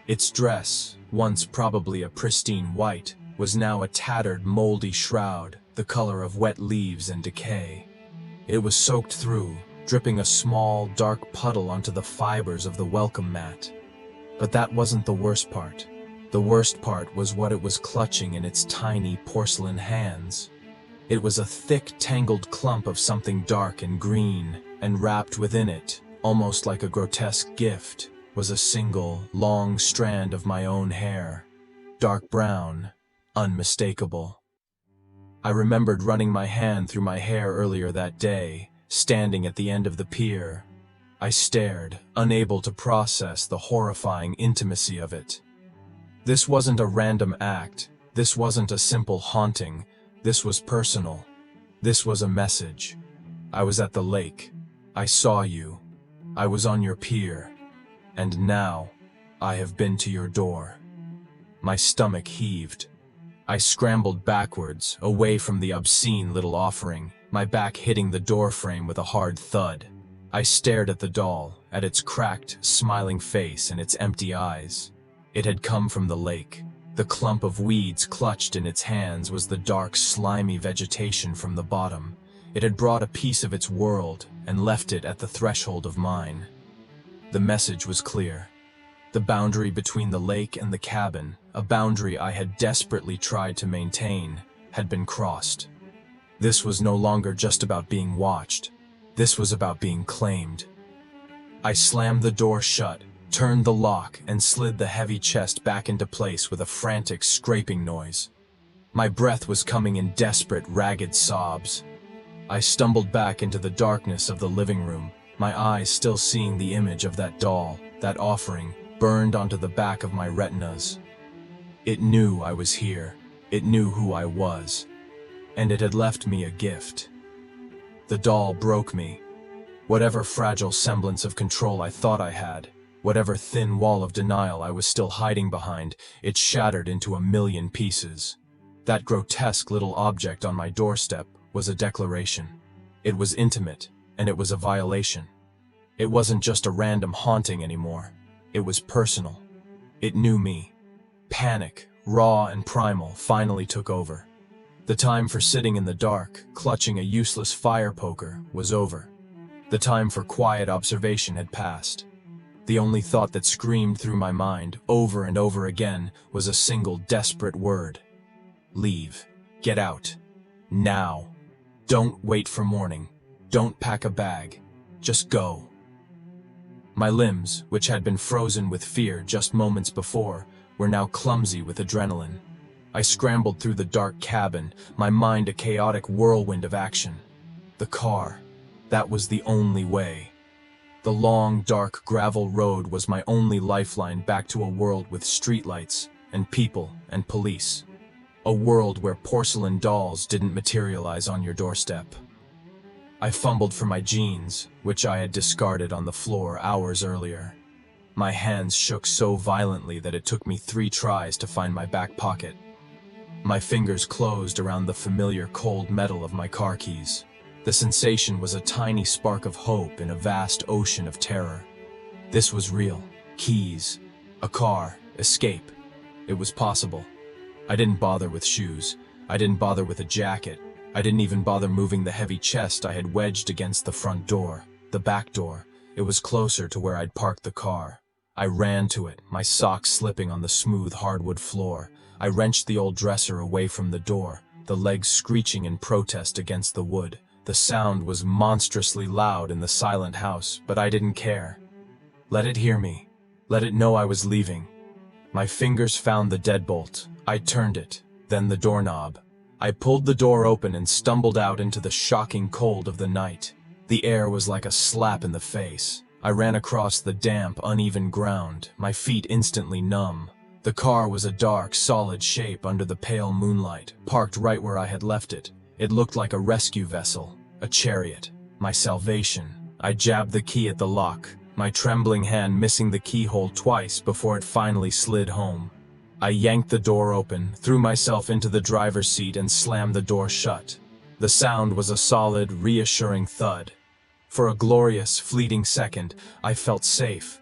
Its dress, once probably a pristine white, was now a tattered, moldy shroud, the color of wet leaves and decay. It was soaked through, dripping a small, dark puddle onto the fibers of the welcome mat. But that wasn't the worst part. The worst part was what it was clutching in its tiny porcelain hands. It was a thick, tangled clump of something dark and green, and wrapped within it, almost like a grotesque gift, was a single, long strand of my own hair. Dark brown, unmistakable. I remembered running my hand through my hair earlier that day, standing at the end of the pier. I stared, unable to process the horrifying intimacy of it. This wasn't a random act. This wasn't a simple haunting. This was personal. This was a message. I was at the lake. I saw you. I was on your pier. And now, I have been to your door. My stomach heaved. I scrambled backwards, away from the obscene little offering, my back hitting the door frame with a hard thud. I stared at the doll, at its cracked, smiling face and its empty eyes. It had come from the lake. The clump of weeds clutched in its hands was the dark, slimy vegetation from the bottom. It had brought a piece of its world and left it at the threshold of mine. The message was clear. The boundary between the lake and the cabin, a boundary I had desperately tried to maintain, had been crossed. This was no longer just about being watched. This was about being claimed. I slammed the door shut, turned the lock, and slid the heavy chest back into place with a frantic scraping noise. My breath was coming in desperate, ragged sobs. I stumbled back into the darkness of the living room, my eyes still seeing the image of that doll, that offering, burned onto the back of my retinas. It knew I was here. It knew who I was. And it had left me a gift. The doll broke me. Whatever fragile semblance of control I thought I had, whatever thin wall of denial I was still hiding behind, it shattered into a million pieces. That grotesque little object on my doorstep was a declaration. It was intimate, and it was a violation. It wasn't just a random haunting anymore. It was personal. It knew me. Panic, raw and primal, finally took over. The time for sitting in the dark, clutching a useless fire poker, was over. The time for quiet observation had passed. The only thought that screamed through my mind, over and over again, was a single desperate word. Leave. Get out. Now. Don't wait for morning. Don't pack a bag. Just go. My limbs, which had been frozen with fear just moments before, were now clumsy with adrenaline. I scrambled through the dark cabin, my mind a chaotic whirlwind of action. The car. That was the only way. The long, dark gravel road was my only lifeline back to a world with streetlights, and people, and police. A world where porcelain dolls didn't materialize on your doorstep. I fumbled for my jeans, which I had discarded on the floor hours earlier. My hands shook so violently that it took me 3 tries to find my back pocket. My fingers closed around the familiar cold metal of my car keys. The sensation was a tiny spark of hope in a vast ocean of terror. This was real. Keys. A car. Escape. It was possible. I didn't bother with shoes. I didn't bother with a jacket. I didn't even bother moving the heavy chest I had wedged against the front door, the back door. It was closer to where I'd parked the car. I ran to it, my socks slipping on the smooth hardwood floor. I wrenched the old dresser away from the door, the legs screeching in protest against the wood. The sound was monstrously loud in the silent house, but I didn't care. Let it hear me. Let it know I was leaving. My fingers found the deadbolt. I turned it, then the doorknob. I pulled the door open and stumbled out into the shocking cold of the night. The air was like a slap in the face. I ran across the damp, uneven ground, my feet instantly numb. The car was a dark, solid shape under the pale moonlight, parked right where I had left it. It looked like a rescue vessel, a chariot, my salvation. I jabbed the key at the lock, my trembling hand missing the keyhole twice before it finally slid home. I yanked the door open, threw myself into the driver's seat and slammed the door shut. The sound was a solid, reassuring thud. For a glorious, fleeting second, I felt safe.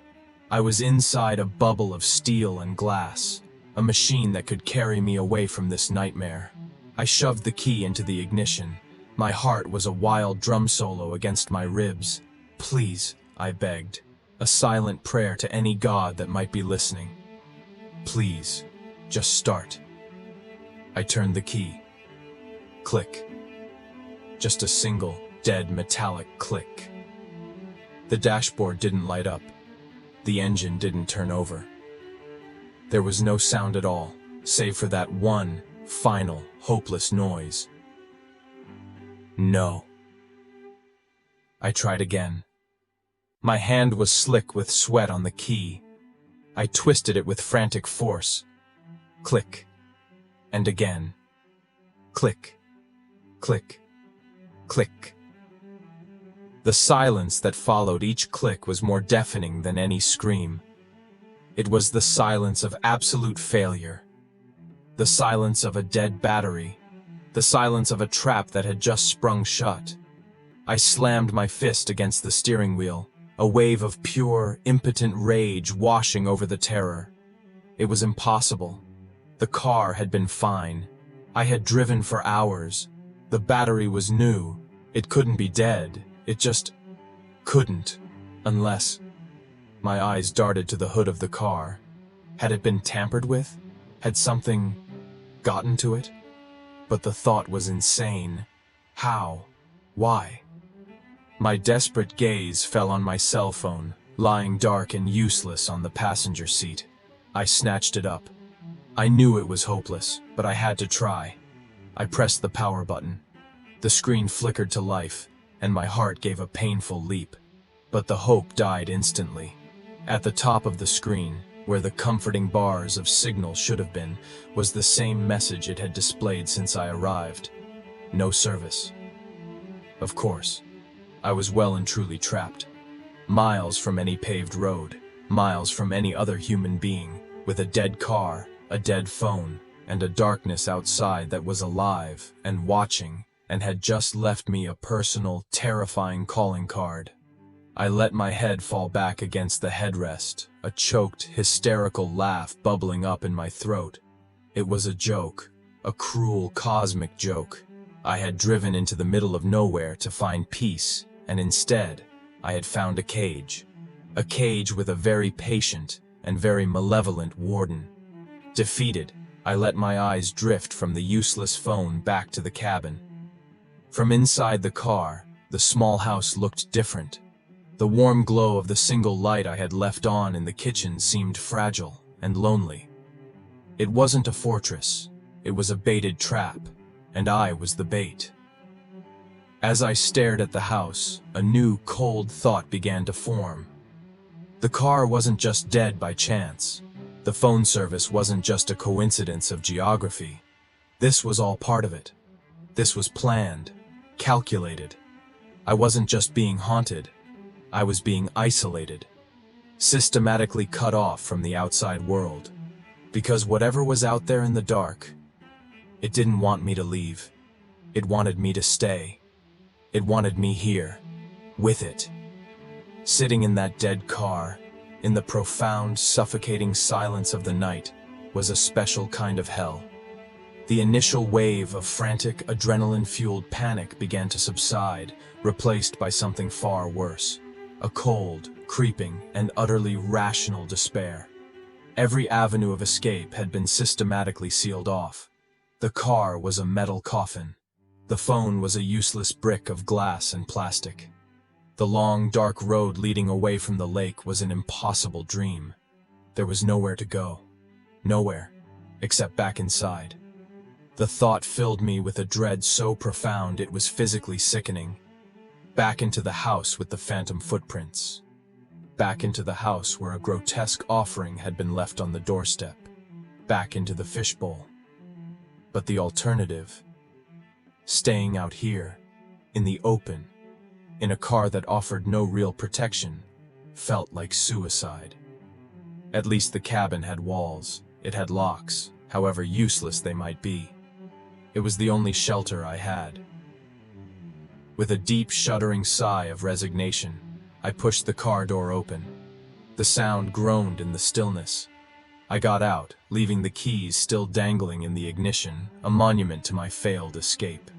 I was inside a bubble of steel and glass, a machine that could carry me away from this nightmare. I shoved the key into the ignition. My heart was a wild drum solo against my ribs. Please, I begged, a silent prayer to any god that might be listening. Please, just start. I turned the key. Click. Just a single, dead metallic click. The dashboard didn't light up. The engine didn't turn over. There was no sound at all, save for that one, final, hopeless noise. No. I tried again. My hand was slick with sweat on the key. I twisted it with frantic force. Click. And again. Click. Click. Click. The silence that followed each click was more deafening than any scream. It was the silence of absolute failure. The silence of a dead battery. The silence of a trap that had just sprung shut. I slammed my fist against the steering wheel, a wave of pure, impotent rage washing over the terror. It was impossible. The car had been fine. I had driven for hours. The battery was new. It couldn't be dead. It just couldn't, unless... My eyes darted to the hood of the car. Had it been tampered with? Had something gotten to it? But the thought was insane. How? Why? My desperate gaze fell on my cell phone, lying dark and useless on the passenger seat. I snatched it up. I knew it was hopeless, but I had to try. I pressed the power button. The screen flickered to life, and my heart gave a painful leap. But the hope died instantly. At the top of the screen, where the comforting bars of signal should have been, was the same message it had displayed since I arrived. No service. Of course, I was well and truly trapped. Miles from any paved road, miles from any other human being, with a dead car, a dead phone, and a darkness outside that was alive and watching, and had just left me a personal, terrifying calling card. I let my head fall back against the headrest, a choked, hysterical laugh bubbling up in my throat. It was a joke, a cruel, cosmic joke. I had driven into the middle of nowhere to find peace, and instead, I had found a cage with a very patient and very malevolent warden. Defeated, I let my eyes drift from the useless phone back to the cabin. From inside the car, the small house looked different. The warm glow of the single light I had left on in the kitchen seemed fragile and lonely. It wasn't a fortress, it was a baited trap, and I was the bait. As I stared at the house, a new, cold thought began to form. The car wasn't just dead by chance. The phone service wasn't just a coincidence of geography. This was all part of it. This was planned, calculated. I wasn't just being haunted. I was being isolated, systematically cut off from the outside world. Because whatever was out there in the dark, it didn't want me to leave. It wanted me to stay. It wanted me here, with it. Sitting in that dead car, in the profound, suffocating silence of the night, was a special kind of hell. The initial wave of frantic, adrenaline-fueled panic began to subside, replaced by something far worse. A cold, creeping, and utterly rational despair. Every avenue of escape had been systematically sealed off. The car was a metal coffin. The phone was a useless brick of glass and plastic. The long, dark road leading away from the lake was an impossible dream. There was nowhere to go. Nowhere, except back inside. The thought filled me with a dread so profound it was physically sickening. Back into the house with the phantom footprints. Back into the house where a grotesque offering had been left on the doorstep. back into the fishbowl. But the alternative, staying out here, in the open, in a car that offered no real protection, felt like suicide. At least the cabin had walls, it had locks, however useless they might be. It was the only shelter I had. With a deep, shuddering sigh of resignation, I pushed the car door open. The sound groaned in the stillness. I got out, leaving the keys still dangling in the ignition, a monument to my failed escape.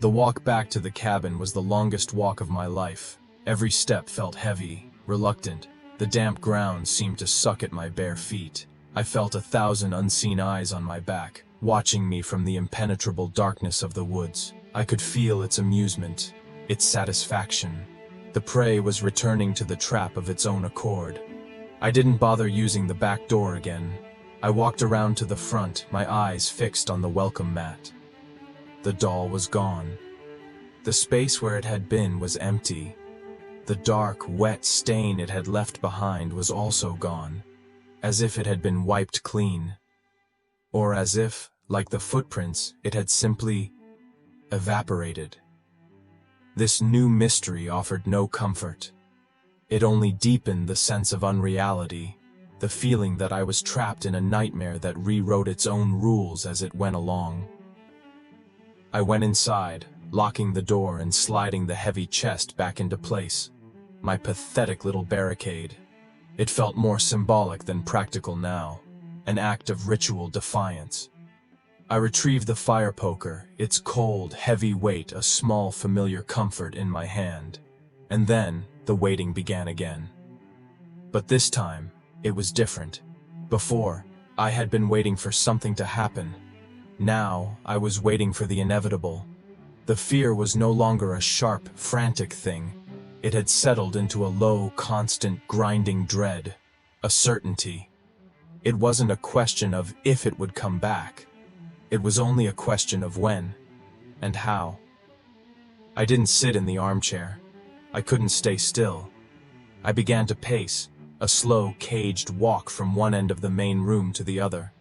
The walk back to the cabin was the longest walk of my life. Every step felt heavy, reluctant. The damp ground seemed to suck at my bare feet. I felt 1,000 unseen eyes on my back, watching me from the impenetrable darkness of the woods. I could feel its amusement, its satisfaction. The prey was returning to the trap of its own accord. I didn't bother using the back door again. I walked around to the front, my eyes fixed on the welcome mat. The doll was gone. The space where it had been was empty. The dark, wet stain it had left behind was also gone, as if it had been wiped clean. Or as if, like the footprints, it had simply evaporated. This new mystery offered no comfort. It only deepened the sense of unreality, the feeling that I was trapped in a nightmare that rewrote its own rules as it went along. I went inside, locking the door and sliding the heavy chest back into place. My pathetic little barricade. It felt more symbolic than practical now, an act of ritual defiance. I retrieved the fire poker, its cold, heavy weight a small familiar comfort in my hand. And then, the waiting began again. But this time, it was different. Before, I had been waiting for something to happen. Now, I was waiting for the inevitable. The fear was no longer a sharp, frantic thing. It had settled into a low, constant, grinding dread, a certainty. It wasn't a question of if it would come back. It was only a question of when and how. I didn't sit in the armchair. I couldn't stay still. I began to pace, a slow, caged walk from one end of the main room to the other,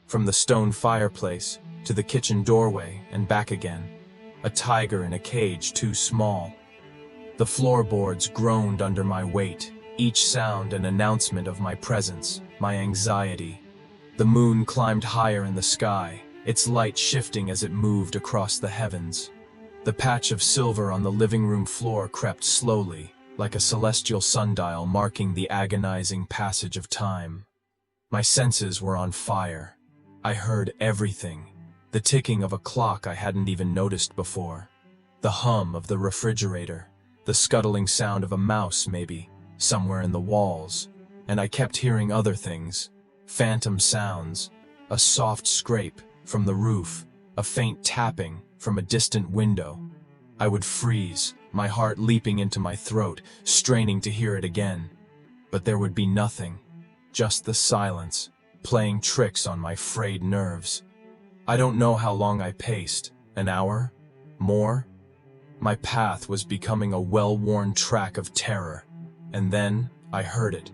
from the stone fireplace to the kitchen doorway and back again, a tiger in a cage too small. The floorboards groaned under my weight, each sound an announcement of my presence, my anxiety. The moon climbed higher in the sky, its light shifting as it moved across the heavens. The patch of silver on the living room floor crept slowly, like a celestial sundial marking the agonizing passage of time. My senses were on fire. I heard everything, the ticking of a clock I hadn't even noticed before, the hum of the refrigerator, the scuttling sound of a mouse maybe, somewhere in the walls, and I kept hearing other things, phantom sounds, a soft scrape from the roof, a faint tapping from a distant window. I would freeze, my heart leaping into my throat, straining to hear it again. But there would be nothing, just the silence, playing tricks on my frayed nerves. I don't know how long I paced, an hour? More? My path was becoming a well-worn track of terror, and then I heard it.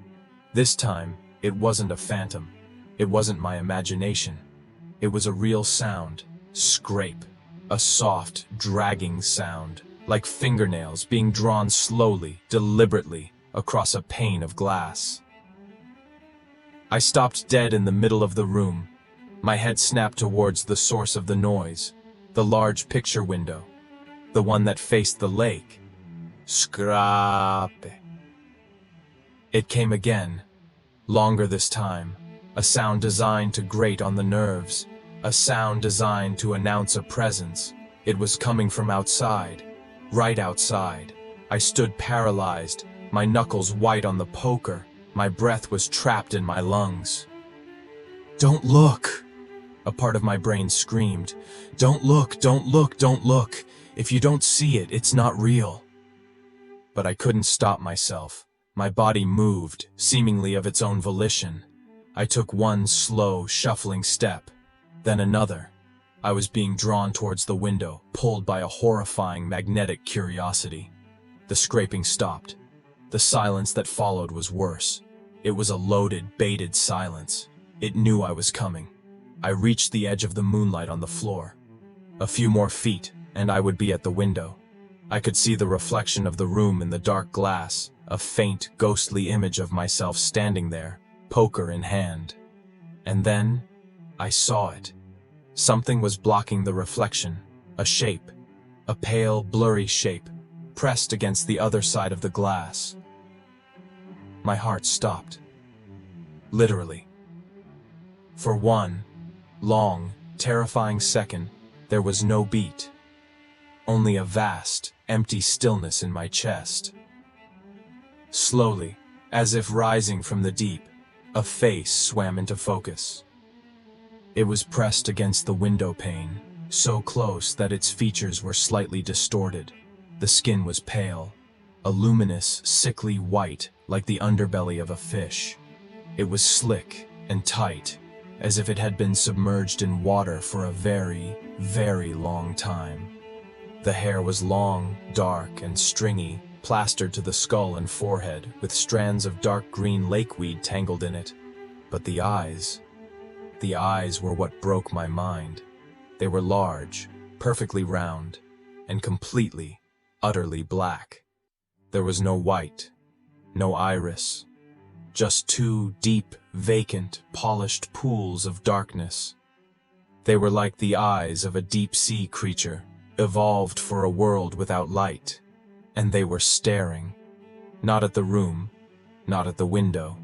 This time, it wasn't a phantom. It wasn't my imagination. It was a real sound, scrape, a soft, dragging sound, like fingernails being drawn slowly, deliberately, across a pane of glass. I stopped dead in the middle of the room. My head snapped towards the source of the noise, the large picture window, the one that faced the lake. Scrape. It came again, longer this time, a sound designed to grate on the nerves, a sound designed to announce a presence. It was coming from outside, right outside. I stood paralyzed, my knuckles white on the poker. My breath was trapped in my lungs. "Don't look!" A part of my brain screamed. "Don't look, don't look, don't look! If you don't see it, it's not real." But I couldn't stop myself. My body moved, seemingly of its own volition. I took one slow, shuffling step, then another. I was being drawn towards the window, pulled by a horrifying magnetic curiosity. The scraping stopped. The silence that followed was worse. It was a loaded, baited silence. It knew I was coming. I reached the edge of the moonlight on the floor. A few more feet, and I would be at the window. I could see the reflection of the room in the dark glass, a faint, ghostly image of myself standing there, poker in hand. And then, I saw it. Something was blocking the reflection, a shape, a pale, blurry shape, pressed against the other side of the glass. My heart stopped. Literally. For one long, terrifying second, there was no beat. Only a vast, empty stillness in my chest. Slowly, as if rising from the deep, a face swam into focus. It was pressed against the window pane, so close that its features were slightly distorted. The skin was pale, a luminous, sickly white like the underbelly of a fish. It was slick and tight, as if it had been submerged in water for a very, very long time. The hair was long, dark, and stringy, plastered to the skull and forehead, with strands of dark green lakeweed tangled in it. But the eyes were what broke my mind. They were large, perfectly round, and completely, utterly black. There was no white, no iris, just two deep, vacant, polished pools of darkness. They were like the eyes of a deep-sea creature, evolved for a world without light, and they were staring, not at the room, not at the window.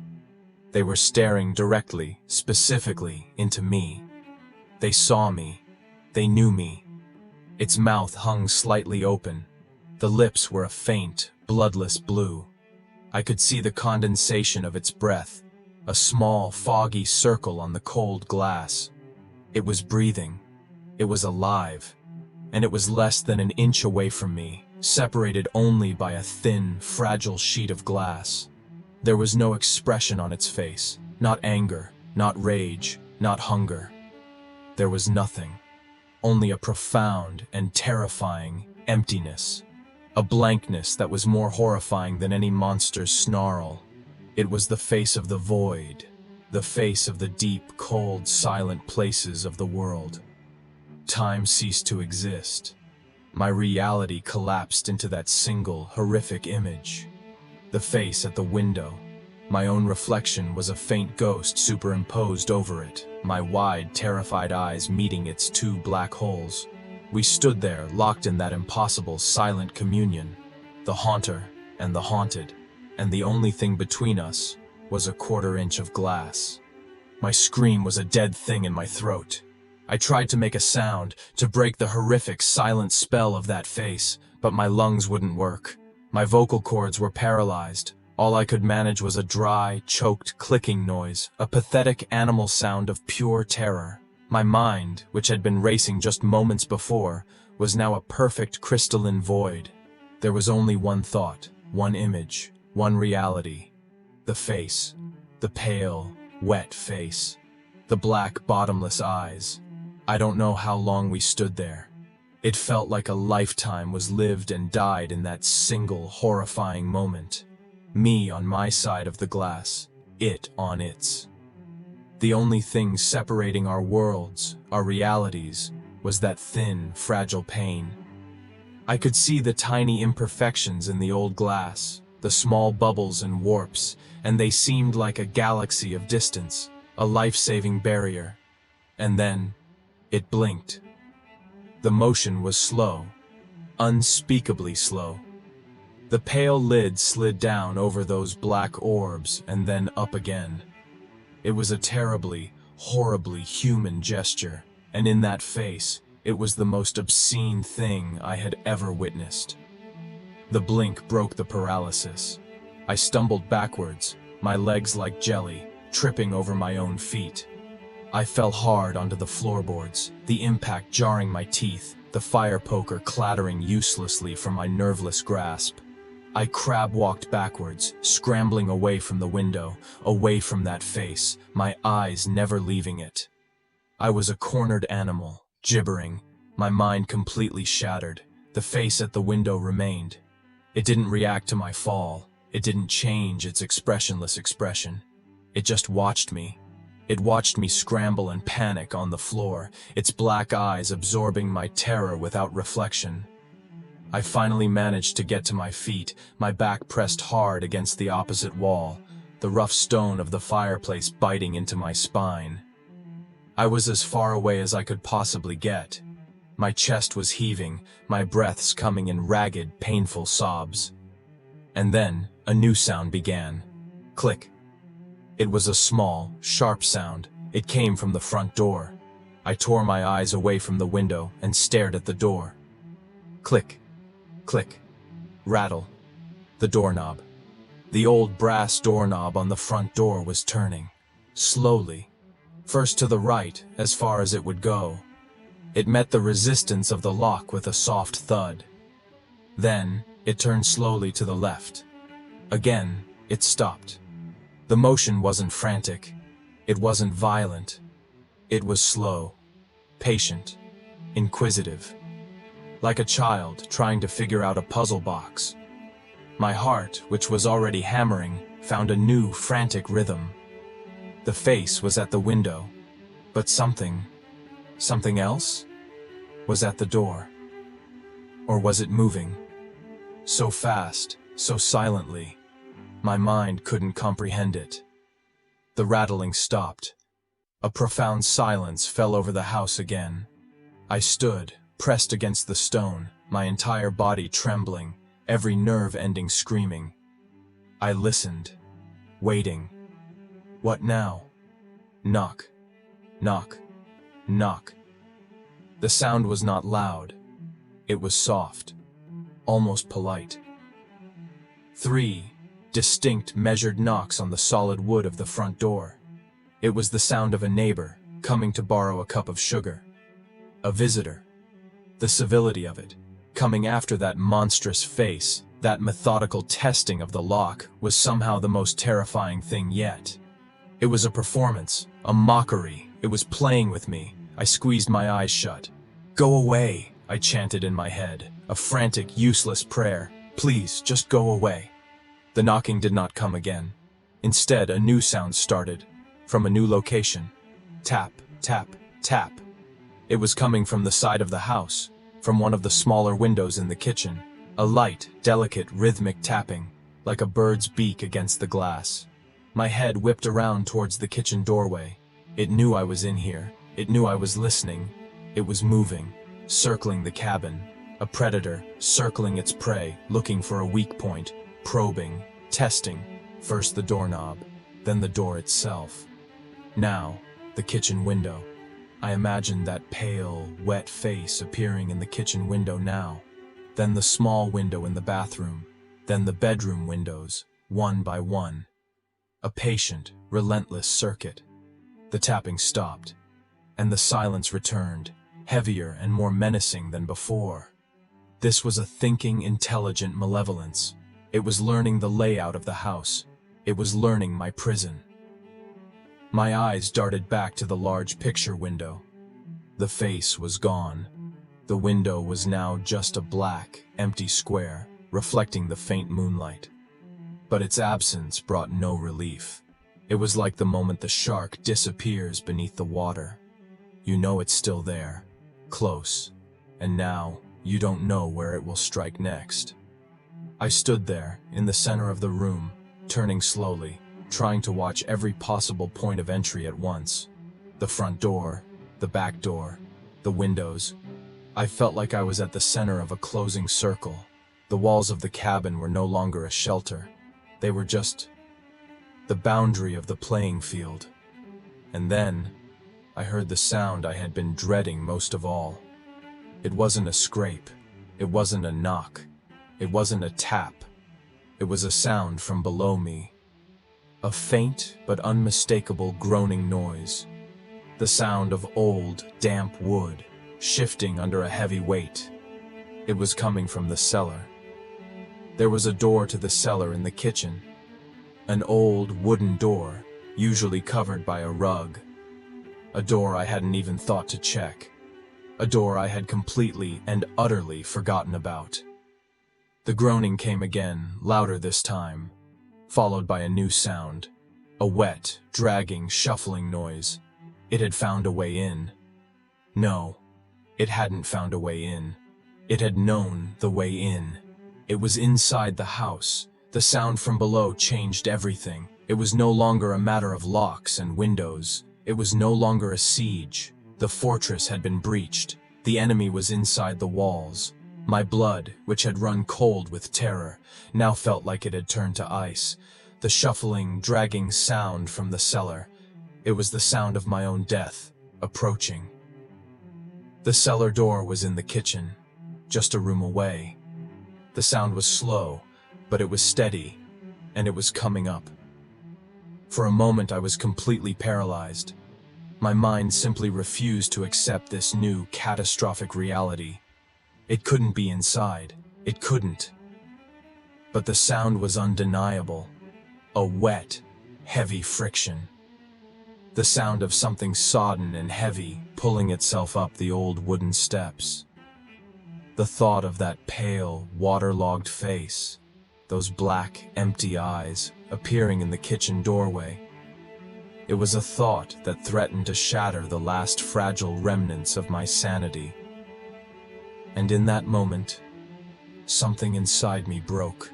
They were staring directly, specifically, into me. They saw me. They knew me. Its mouth hung slightly open. The lips were a faint, bloodless blue. I could see the condensation of its breath, a small, foggy circle on the cold glass. It was breathing. It was alive. And it was less than an inch away from me, separated only by a thin, fragile sheet of glass. There was no expression on its face, not anger, not rage, not hunger. There was nothing, only a profound and terrifying emptiness, a blankness that was more horrifying than any monster's snarl. It was the face of the void, the face of the deep, cold, silent places of the world. Time ceased to exist. My reality collapsed into that single, horrific image. The face at the window. My own reflection was a faint ghost superimposed over it, my wide, terrified eyes meeting its two black holes. We stood there, locked in that impossible, silent communion, the haunter and the haunted, and the only thing between us was a quarter-inch of glass. My scream was a dead thing in my throat. I tried to make a sound, to break the horrific, silent spell of that face, but my lungs wouldn't work. My vocal cords were paralyzed. All I could manage was a dry, choked, clicking noise, a pathetic animal sound of pure terror. My mind, which had been racing just moments before, was now a perfect crystalline void. There was only one thought, one image, one reality. The face. The pale, wet face. The black, bottomless eyes. I don't know how long we stood there. It felt like a lifetime was lived and died in that single, horrifying moment. Me on my side of the glass, it on its. The only thing separating our worlds, our realities, was that thin, fragile pane. I could see the tiny imperfections in the old glass, the small bubbles and warps, and they seemed like a galaxy of distance, a life-saving barrier. And then, it blinked. The motion was slow, unspeakably slow. The pale lid slid down over those black orbs and then up again. It was a terribly, horribly human gesture, and in that face, it was the most obscene thing I had ever witnessed. The blink broke the paralysis. I stumbled backwards, my legs like jelly, tripping over my own feet. I fell hard onto the floorboards, the impact jarring my teeth, the fire poker clattering uselessly from my nerveless grasp. I crab-walked backwards, scrambling away from the window, away from that face, my eyes never leaving it. I was a cornered animal, gibbering, my mind completely shattered. The face at the window remained. It didn't react to my fall. It didn't change its expressionless expression. It just watched me. It watched me scramble and panic on the floor, its black eyes absorbing my terror without reflection. I finally managed to get to my feet, my back pressed hard against the opposite wall, the rough stone of the fireplace biting into my spine. I was as far away as I could possibly get. My chest was heaving, my breaths coming in ragged, painful sobs. And then, a new sound began. Click. It was a small, sharp sound. It came from the front door. I tore my eyes away from the window and stared at the door. Click. Click. Rattle. The doorknob. The old brass doorknob on the front door was turning. Slowly. First to the right, as far as it would go. It met the resistance of the lock with a soft thud. Then, it turned slowly to the left. Again, it stopped. The motion wasn't frantic. It wasn't violent. It was slow, patient, inquisitive. Like a child trying to figure out a puzzle box. My heart, which was already hammering, found a new, frantic rhythm. The face was at the window, but something else, was at the door. Or was it moving? So fast, so silently. My mind couldn't comprehend it. The rattling stopped. A profound silence fell over the house again. I stood, pressed against the stone, my entire body trembling, every nerve ending screaming. I listened, waiting. What now? Knock, knock, knock. The sound was not loud. It was soft, almost polite. 3 distinct, measured knocks on the solid wood of the front door. It was the sound of a neighbor coming to borrow a cup of sugar. A visitor. The civility of it, coming after that monstrous face, that methodical testing of the lock, was somehow the most terrifying thing yet. It was a performance, a mockery. It was playing with me. I squeezed my eyes shut. "Go away," I chanted in my head, a frantic, useless prayer. "Please, just go away." The knocking did not come again. Instead, a new sound started, from a new location. Tap, tap, tap. It was coming from the side of the house, from one of the smaller windows in the kitchen. A light, delicate, rhythmic tapping, like a bird's beak against the glass. My head whipped around towards the kitchen doorway. It knew I was in here. It knew I was listening. It was moving, circling the cabin. A predator, circling its prey, looking for a weak point, probing, testing, first the doorknob, then the door itself. Now, the kitchen window. I imagined that pale, wet face appearing in the kitchen window now, then the small window in the bathroom, then the bedroom windows, one by one. A patient, relentless circuit. The tapping stopped, and the silence returned, heavier and more menacing than before. This was a thinking, intelligent malevolence. It was learning the layout of the house. It was learning my prison. My eyes darted back to the large picture window. The face was gone. The window was now just a black, empty square, reflecting the faint moonlight. But its absence brought no relief. It was like the moment the shark disappears beneath the water. You know it's still there, close, and now you don't know where it will strike next. I stood there, in the center of the room, turning slowly, trying to watch every possible point of entry at once. The front door, the back door, the windows. I felt like I was at the center of a closing circle. The walls of the cabin were no longer a shelter. They were just the boundary of the playing field. And then, I heard the sound I had been dreading most of all. It wasn't a scrape. It wasn't a knock. It wasn't a tap. It was a sound from below me. A faint but unmistakable groaning noise. The sound of old, damp wood, shifting under a heavy weight. It was coming from the cellar. There was a door to the cellar in the kitchen. An old wooden door, usually covered by a rug. A door I hadn't even thought to check. A door I had completely and utterly forgotten about. The groaning came again, louder this time, followed by a new sound. A wet, dragging, shuffling noise. It had found a way in. No, it hadn't found a way in. It had known the way in. It was inside the house. The sound from below changed everything. It was no longer a matter of locks and windows. It was no longer a siege. The fortress had been breached. The enemy was inside the walls. My blood, which had run cold with terror, now felt like it had turned to ice. The shuffling, dragging sound from the cellar. It was the sound of my own death, approaching. The cellar door was in the kitchen, just a room away. The sound was slow, but it was steady, and it was coming up. For a moment I was completely paralyzed. My mind simply refused to accept this new, catastrophic reality. It couldn't be inside. It couldn't. But the sound was undeniable. A wet, heavy friction. The sound of something sodden and heavy pulling itself up the old wooden steps. The thought of that pale, waterlogged face, those black, empty eyes appearing in the kitchen doorway. It was a thought that threatened to shatter the last fragile remnants of my sanity. And in that moment, something inside me broke.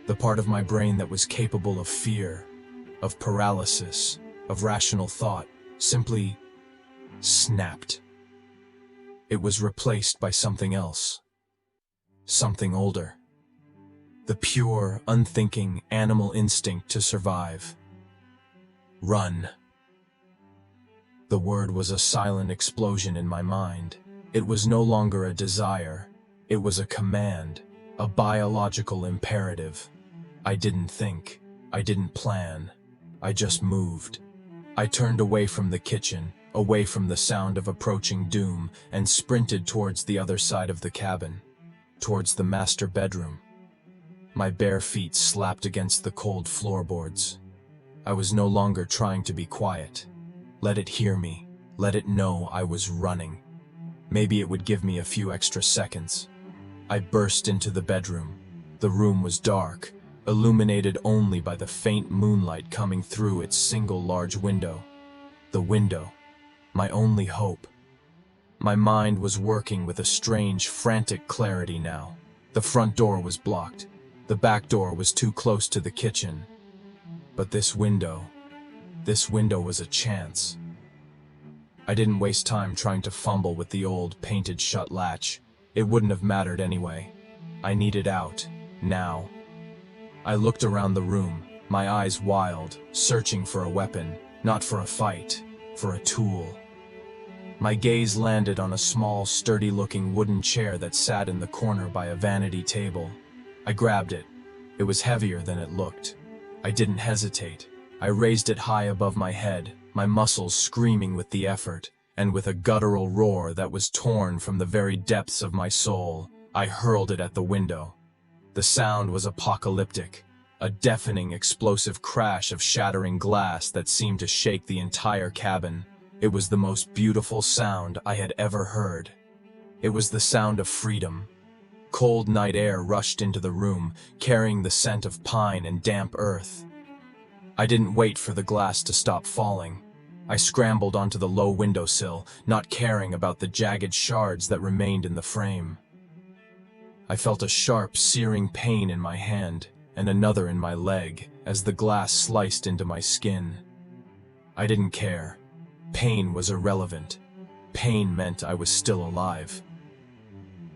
The part of my brain that was capable of fear, of paralysis, of rational thought, simply snapped. It was replaced by something else. Something older. The pure, unthinking animal instinct to survive. Run. The word was a silent explosion in my mind. It was no longer a desire. It was a command, a biological imperative. I didn't think. I didn't plan. I just moved. I turned away from the kitchen, away from the sound of approaching doom, and sprinted towards the other side of the cabin, towards the master bedroom. My bare feet slapped against the cold floorboards. I was no longer trying to be quiet. Let it hear me. Let it know I was running. Maybe it would give me a few extra seconds. I burst into the bedroom. The room was dark, illuminated only by the faint moonlight coming through its single large window. The window, my only hope. My mind was working with a strange, frantic clarity now. The front door was blocked. The back door was too close to the kitchen. But this window was a chance. I didn't waste time trying to fumble with the old, painted shut latch. It wouldn't have mattered anyway. I needed out, now. I looked around the room, my eyes wild, searching for a weapon, not for a fight, for a tool. My gaze landed on a small, sturdy-looking wooden chair that sat in the corner by a vanity table. I grabbed it. It was heavier than it looked. I didn't hesitate. I raised it high above my head, my muscles screaming with the effort, and with a guttural roar that was torn from the very depths of my soul, I hurled it at the window. The sound was apocalyptic, a deafening, explosive crash of shattering glass that seemed to shake the entire cabin. It was the most beautiful sound I had ever heard. It was the sound of freedom. Cold night air rushed into the room, carrying the scent of pine and damp earth. I didn't wait for the glass to stop falling. I scrambled onto the low windowsill, not caring about the jagged shards that remained in the frame. I felt a sharp, searing pain in my hand, and another in my leg, as the glass sliced into my skin. I didn't care. Pain was irrelevant. Pain meant I was still alive.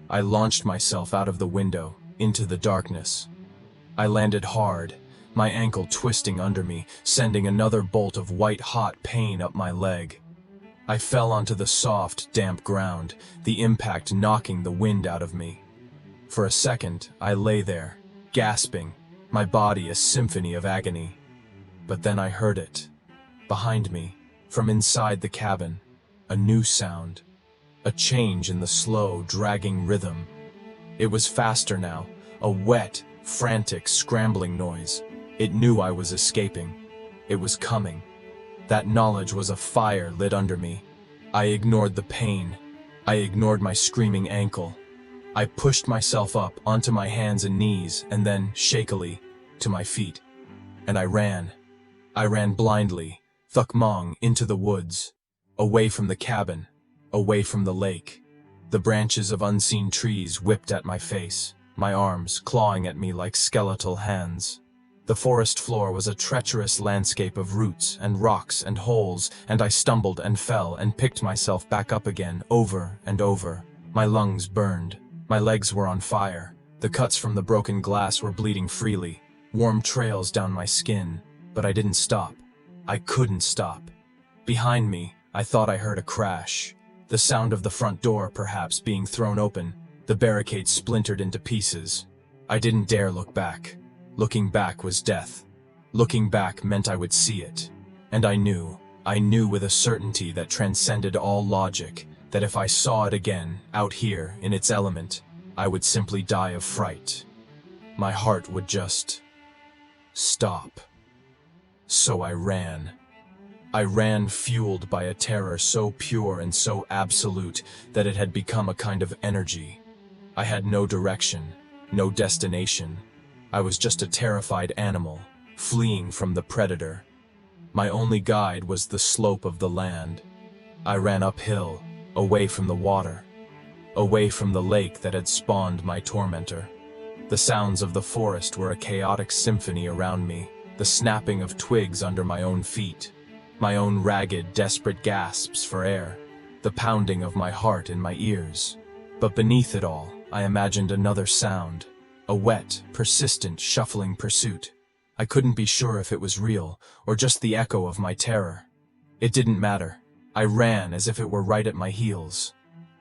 I launched myself out of the window, into the darkness. I landed hard, my ankle twisting under me, sending another bolt of white-hot pain up my leg. I fell onto the soft, damp ground, the impact knocking the wind out of me. For a second, I lay there, gasping, my body a symphony of agony. But then I heard it. Behind me, from inside the cabin, a new sound. A change in the slow, dragging rhythm. It was faster now, a wet, frantic, scrambling noise. It knew I was escaping. It was coming. That knowledge was a fire lit under me. I ignored the pain. I ignored my screaming ankle. I pushed myself up onto my hands and knees, and then, shakily, to my feet. And I ran. I ran blindly, thukmong, into the woods, away from the cabin, away from the lake. The branches of unseen trees whipped at my face, my arms clawing at me like skeletal hands. The forest floor was a treacherous landscape of roots and rocks and holes, and I stumbled and fell and picked myself back up again, over and over. My lungs burned. My legs were on fire. The cuts from the broken glass were bleeding freely, warm trails down my skin, but I didn't stop. I couldn't stop. Behind me, I thought I heard a crash. The sound of the front door, perhaps, being thrown open. The barricade splintered into pieces. I didn't dare look back. Looking back was death. Looking back meant I would see it. And I knew with a certainty that transcended all logic, that if I saw it again, out here, in its element, I would simply die of fright. My heart would just stop. So I ran. I ran fueled by a terror so pure and so absolute that it had become a kind of energy. I had no direction, no destination. I was just a terrified animal, fleeing from the predator. My only guide was the slope of the land. I ran uphill, away from the water, away from the lake that had spawned my tormentor. The sounds of the forest were a chaotic symphony around me, the snapping of twigs under my own feet, my own ragged, desperate gasps for air, the pounding of my heart in my ears. But beneath it all, I imagined another sound, a wet, persistent, shuffling pursuit. I couldn't be sure if it was real, or just the echo of my terror. It didn't matter. I ran as if it were right at my heels.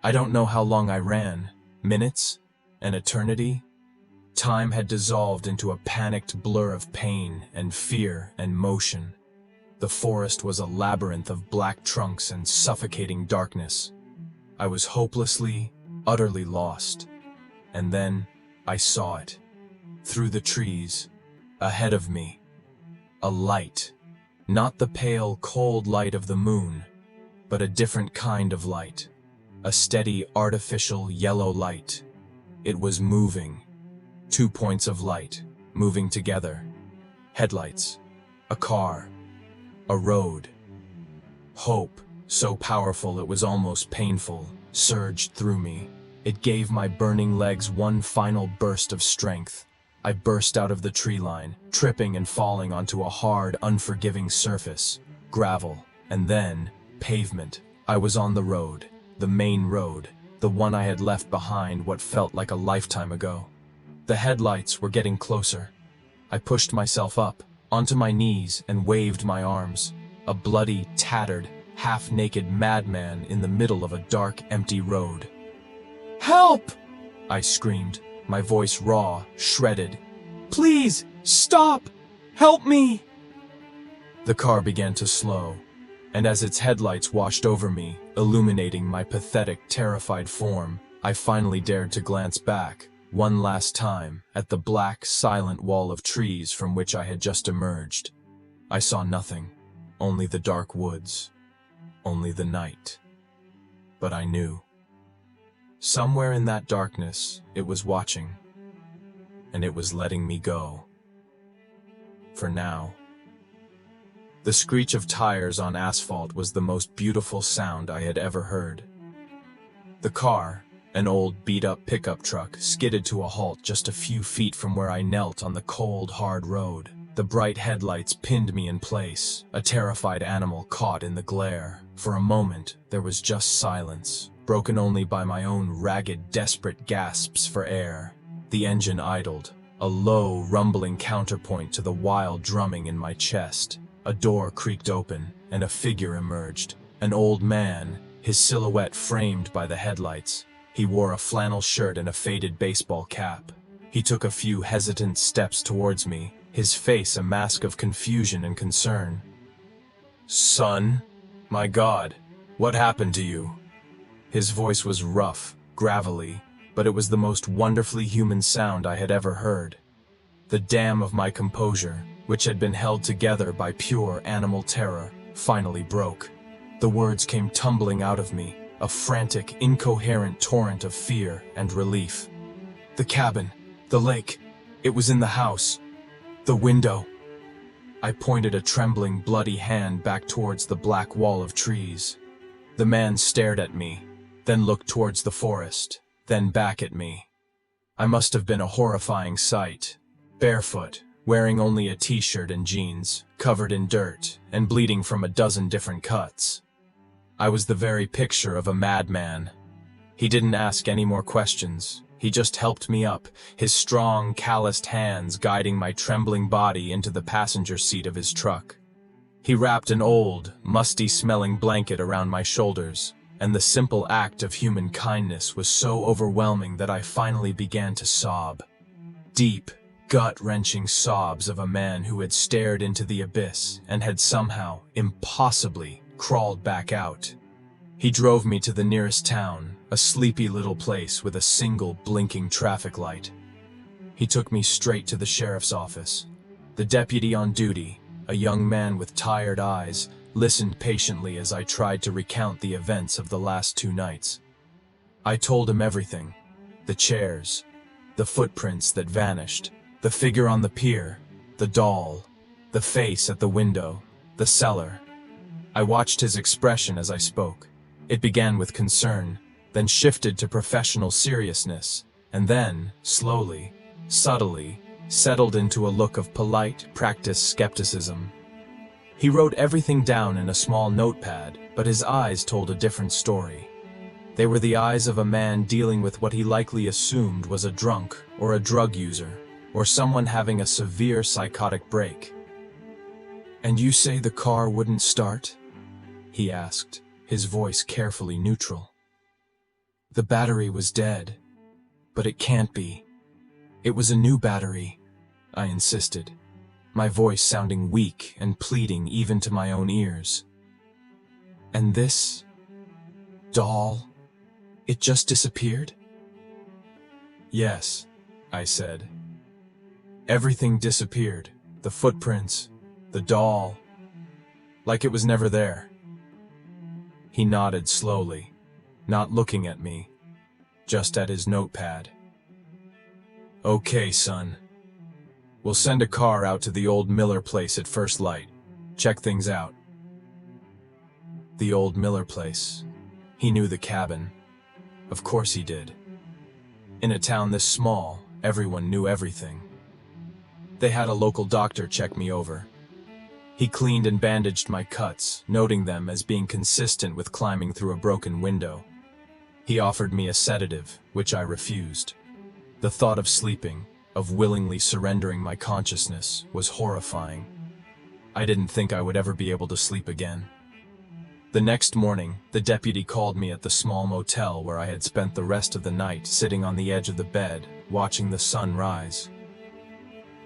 I don't know how long I ran. Minutes? An eternity? Time had dissolved into a panicked blur of pain and fear and motion. The forest was a labyrinth of black trunks and suffocating darkness. I was hopelessly, utterly lost. And then I saw it. Through the trees, ahead of me. A light. Not the pale, cold light of the moon, but a different kind of light. A steady, artificial yellow light. It was moving. 2 points of light, moving together. Headlights. A car. A road. Hope, so powerful it was almost painful, surged through me. It gave my burning legs one final burst of strength. I burst out of the tree line, tripping and falling onto a hard, unforgiving surface. Gravel, and then pavement. I was on the road, the main road, the one I had left behind what felt like a lifetime ago. The headlights were getting closer. I pushed myself up, onto my knees, and waved my arms. A bloody, tattered, half-naked madman in the middle of a dark, empty road. "Help!" I screamed, my voice raw, shredded. "Please, stop! Help me!" The car began to slow, and as its headlights washed over me, illuminating my pathetic, terrified form, I finally dared to glance back, one last time, at the black, silent wall of trees from which I had just emerged. I saw nothing, only the dark woods, only the night. But I knew. Somewhere in that darkness, it was watching, and it was letting me go. For now. The screech of tires on asphalt was the most beautiful sound I had ever heard. The car, an old beat-up pickup truck, skidded to a halt just a few feet from where I knelt on the cold, hard road. The bright headlights pinned me in place, a terrified animal caught in the glare. For a moment, there was just silence, broken only by my own ragged, desperate gasps for air. The engine idled, a low, rumbling counterpoint to the wild drumming in my chest. A door creaked open, and a figure emerged. An old man, his silhouette framed by the headlights. He wore a flannel shirt and a faded baseball cap. He took a few hesitant steps towards me, his face a mask of confusion and concern. "Son? My God, what happened to you?" His voice was rough, gravelly, but it was the most wonderfully human sound I had ever heard. The dam of my composure, which had been held together by pure animal terror, finally broke. The words came tumbling out of me, a frantic, incoherent torrent of fear and relief. The cabin, the lake, it was in the house, the window. I pointed a trembling, bloody hand back towards the black wall of trees. The man stared at me, then looked towards the forest, then back at me. I must have been a horrifying sight. Barefoot, wearing only a t-shirt and jeans, covered in dirt, and bleeding from a dozen different cuts. I was the very picture of a madman. He didn't ask any more questions. He just helped me up, his strong, calloused hands guiding my trembling body into the passenger seat of his truck. He wrapped an old, musty-smelling blanket around my shoulders, and the simple act of human kindness was so overwhelming that I finally began to sob. Deep, gut-wrenching sobs of a man who had stared into the abyss and had somehow, impossibly, crawled back out. He drove me to the nearest town, a sleepy little place with a single blinking traffic light. He took me straight to the sheriff's office. The deputy on duty, a young man with tired eyes, listened patiently as I tried to recount the events of the last 2 nights. I told him everything: the chairs, the footprints that vanished, the figure on the pier, the doll, the face at the window, the cellar. I watched his expression as I spoke. It began with concern, then shifted to professional seriousness, and then, slowly, subtly, settled into a look of polite, practiced skepticism. He wrote everything down in a small notepad, but his eyes told a different story. They were the eyes of a man dealing with what he likely assumed was a drunk or a drug user, or someone having a severe psychotic break. "And you say the car wouldn't start?" he asked, his voice carefully neutral. "The battery was dead, but it can't be. It was a new battery," I insisted, my voice sounding weak and pleading even to my own ears. "And this doll, it just disappeared?" "Yes," I said. "Everything disappeared. The footprints, the doll, like it was never there." He nodded slowly, not looking at me, just at his notepad. "Okay, son. We'll send a car out to the old Miller place at first light. Check things out." The old Miller place. He knew the cabin. Of course he did. In a town this small, everyone knew everything. They had a local doctor check me over. He cleaned and bandaged my cuts, noting them as being consistent with climbing through a broken window. He offered me a sedative, which I refused. The thought of sleeping, of willingly surrendering my consciousness, was horrifying. I didn't think I would ever be able to sleep again. The next morning, the deputy called me at the small motel where I had spent the rest of the night sitting on the edge of the bed, watching the sun rise.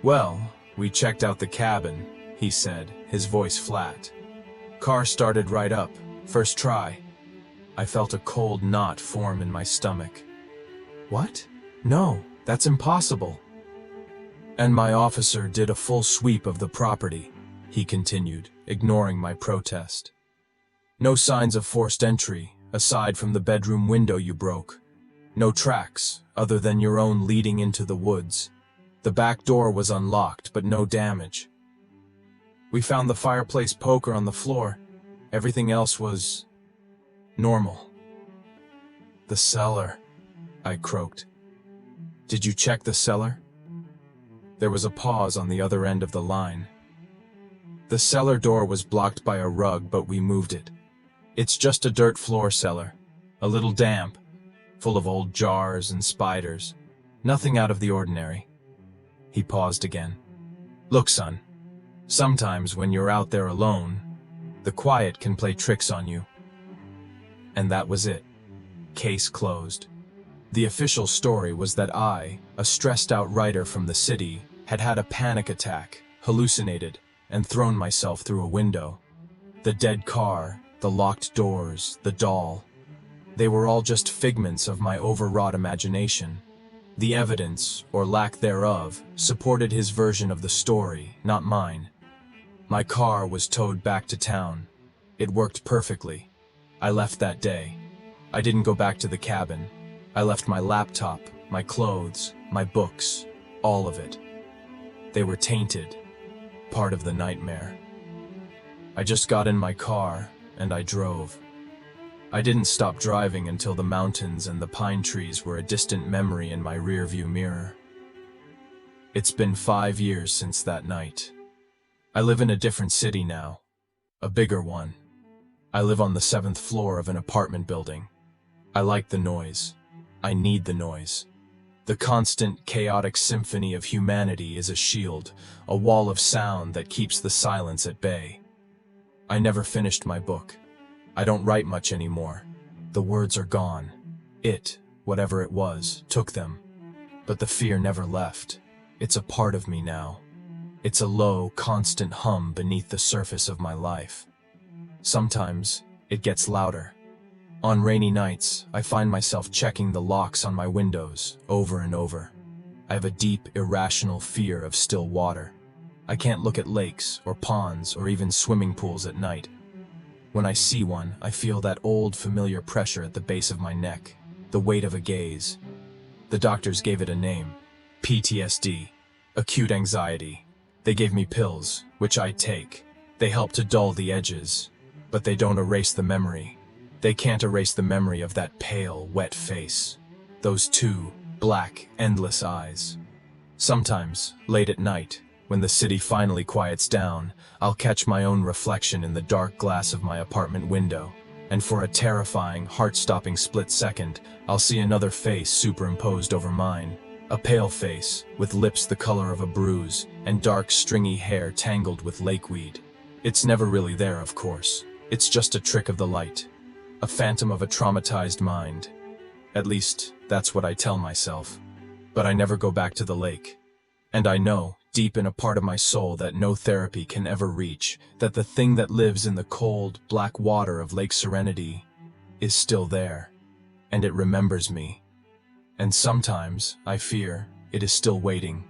"Well, we checked out the cabin," he said, his voice flat. "Car started right up, first try." I felt a cold knot form in my stomach. "What? No, that's impossible." "And my officer did a full sweep of the property," he continued, ignoring my protest. "No signs of forced entry, aside from the bedroom window you broke. No tracks, other than your own leading into the woods. The back door was unlocked, but no damage. We found the fireplace poker on the floor. Everything else was normal." "The cellar," I croaked. "Did you check the cellar?" There was a pause on the other end of the line. "The cellar door was blocked by a rug, but we moved it. It's just a dirt floor cellar, a little damp, full of old jars and spiders. Nothing out of the ordinary." He paused again. "Look, son, sometimes when you're out there alone, the quiet can play tricks on you." And that was it. Case closed. The official story was that I, a stressed-out writer from the city, had had a panic attack, hallucinated, and thrown myself through a window. The dead car, the locked doors, the doll. They were all just figments of my overwrought imagination. The evidence, or lack thereof, supported his version of the story, not mine. My car was towed back to town. It worked perfectly. I left that day. I didn't go back to the cabin. I left my laptop, my clothes, my books, all of it. They were tainted. part of the nightmare. I just got in my car and I drove. I didn't stop driving until the mountains and the pine trees were a distant memory in my rearview mirror. It's been 5 years since that night. I live in a different city now, a bigger one. I live on the 7th floor of an apartment building. I like the noise. I need the noise. The constant, chaotic symphony of humanity is a shield, a wall of sound that keeps the silence at bay. I never finished my book. I don't write much anymore. The words are gone. It, whatever it was, took them. But the fear never left. It's a part of me now. It's a low, constant hum beneath the surface of my life. Sometimes, it gets louder. On rainy nights, I find myself checking the locks on my windows over and over. I have a deep, irrational fear of still water. I can't look at lakes or ponds or even swimming pools at night. When I see one, I feel that old, familiar pressure at the base of my neck, the weight of a gaze. The doctors gave it a name: PTSD, acute anxiety. They gave me pills, which I take. They help to dull the edges, but they don't erase the memory. They can't erase the memory of that pale, wet face. Those two, black, endless eyes. Sometimes, late at night, when the city finally quiets down, I'll catch my own reflection in the dark glass of my apartment window, and for a terrifying, heart-stopping split second, I'll see another face superimposed over mine. A pale face, with lips the color of a bruise, and dark, stringy hair tangled with lakeweed. It's never really there, of course. It's just a trick of the light. A phantom of a traumatized mind. At least, that's what I tell myself. But I never go back to the lake. And I know, deep in a part of my soul that no therapy can ever reach, that the thing that lives in the cold, black water of Lake Serenity is still there. And it remembers me. And sometimes, I fear, it is still waiting,